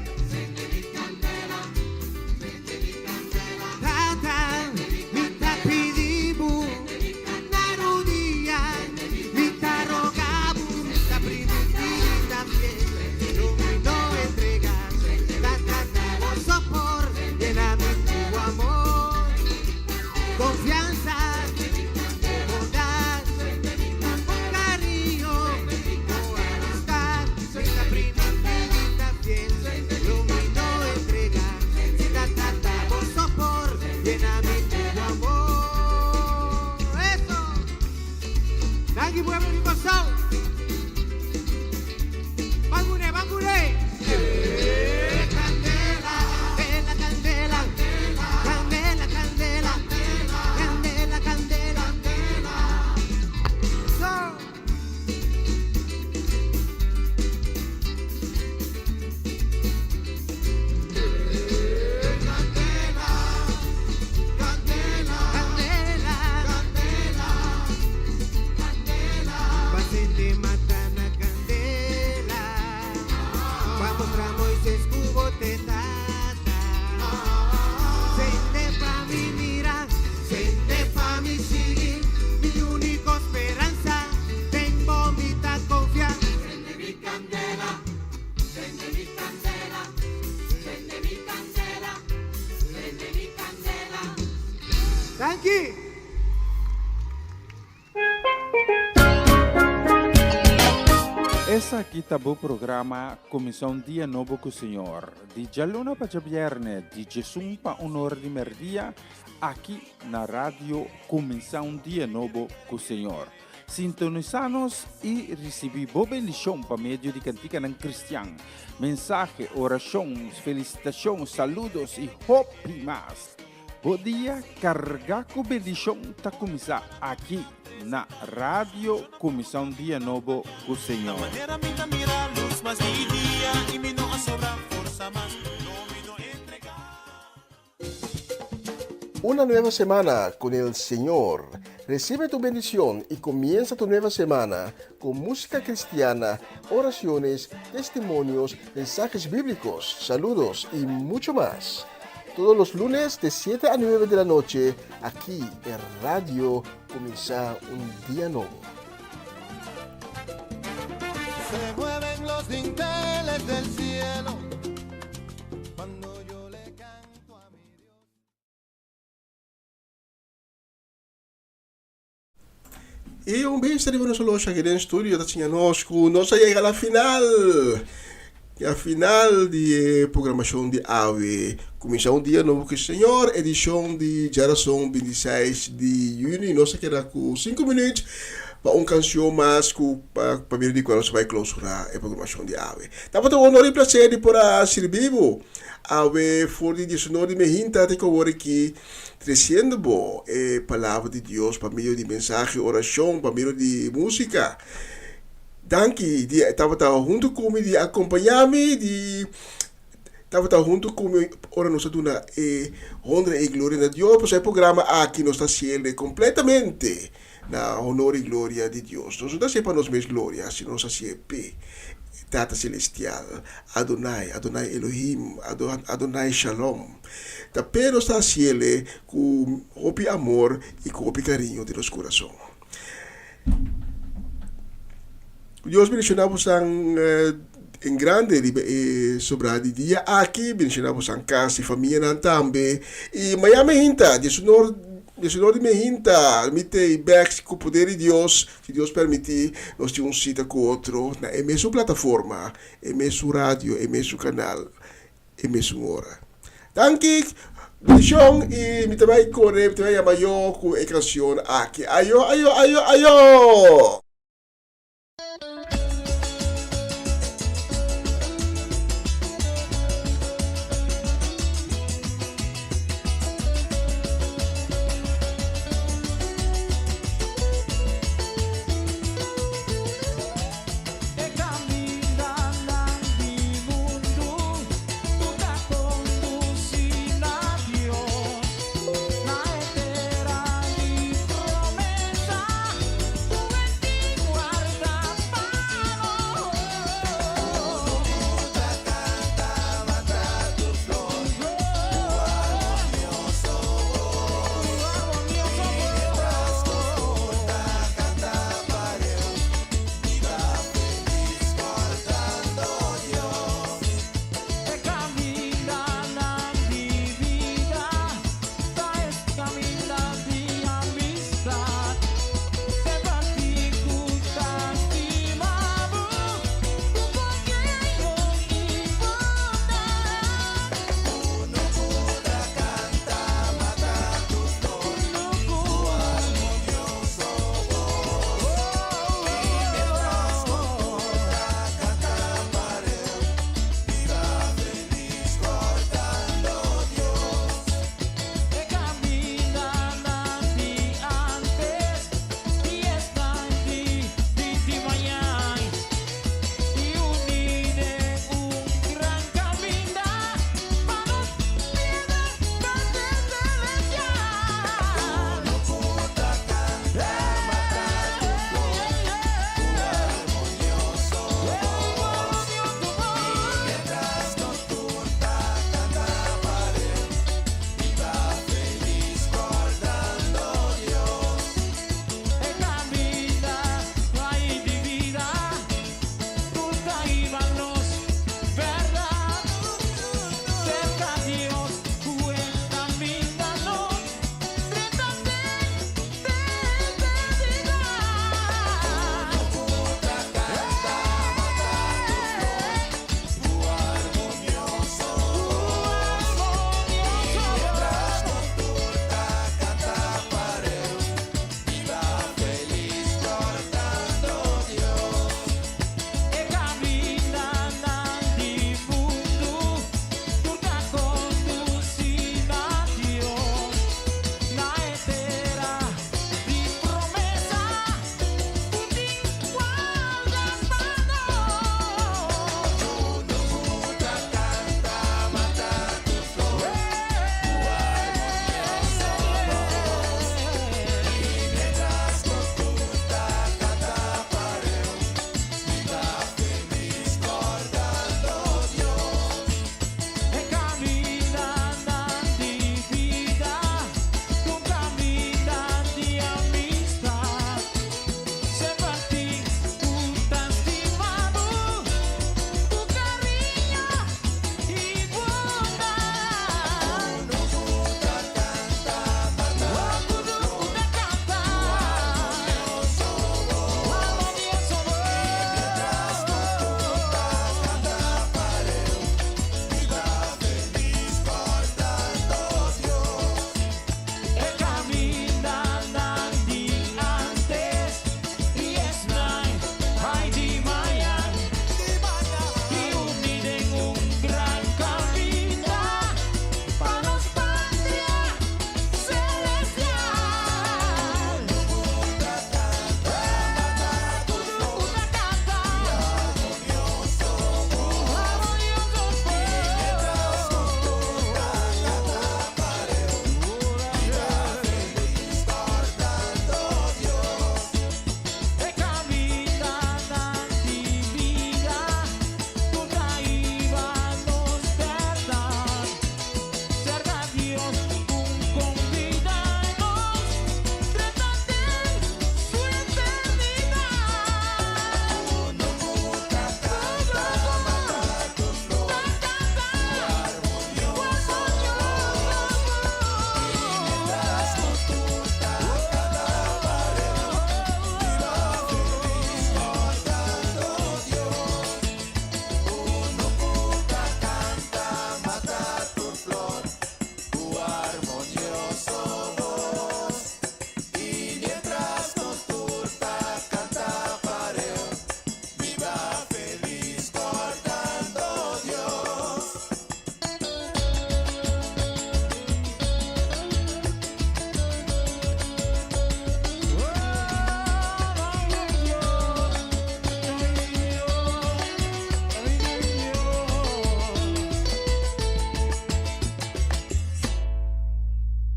Tata, mi ta pidibu, na rodilla, mi ta rogabu, mi ta primitivita fiel, lo te trata. Sente pa' mi mirar, sente pa' mi seguir, mi única esperanza, tengo mitad confianza. Prende mi candela, prende mi candela, prende mi candela, prende mi candela. Thank you. Essa aqui tá o programa Comissão Dia Novo com o Senhor. De Jaluna para Viernes, de Jesus para Honor de Merdia, aqui na rádio Comissão Dia Novo com o Senhor. Sintonizanos e recebi boa bendição para meio de cantiga não cristã. Mensagem, orações, felicitações, saludos e hope mais. Bom dia, carregar com bendição tá começar aqui na rádio Comissão Dia Novo com o Senhor. Una nueva semana con el Señor. Recibe tu bendición y comienza tu nueva semana con música cristiana, oraciones, testimonios, mensajes bíblicos, saludos y mucho más. Todos los lunes de 7 a 9 de la noche, aquí en Radio Comienza un Día Nuevo. Se mueven los dinteles del cielo cuando yo le canto a mi Dios. E bem estaremos hoje aqui no estúdio, da tinha nós chega à final. A final de programação de AVE, Comissão Dia Novo com o Senhor, edição de geração 26 de junho, nós queda com 5 minutos para uma canção mais para ver de quando nós vai clausurar a programação de AVE. Estava tendo o honor e prazer de para servir AVE for de 19 de mehinta até que eu vou aqui trazendo a palavra de Deus para meio de mensagem, oração, para meio de música. Danke, die estava junto comigo, de acompanhar-me, estava junto comigo, ora nós estamos na honra e glória de Deus, pois é programa aqui nós está sendo completamente na honra e glória de Deus. Nós não está sempre para nós mesmos glória, se nós está sempre Tata Celestial, Adonai, Adonai Elohim, Adonai Shalom. Também nós está sendo com o amor e com o carinho de nosso coração. Deus mencionamos em grande sobre a dia aqui, mencionamos em casa e família também. E Miami hinta, de sonor de mehinta, mite back com o poder de Deus, se Deus permitir, nós temos cita com outro, na mesma plataforma, mesmo rádio, mesmo canal, mesmo hora. Danke, bendição e me também corre, me também maior com a canção aqui. Ayo.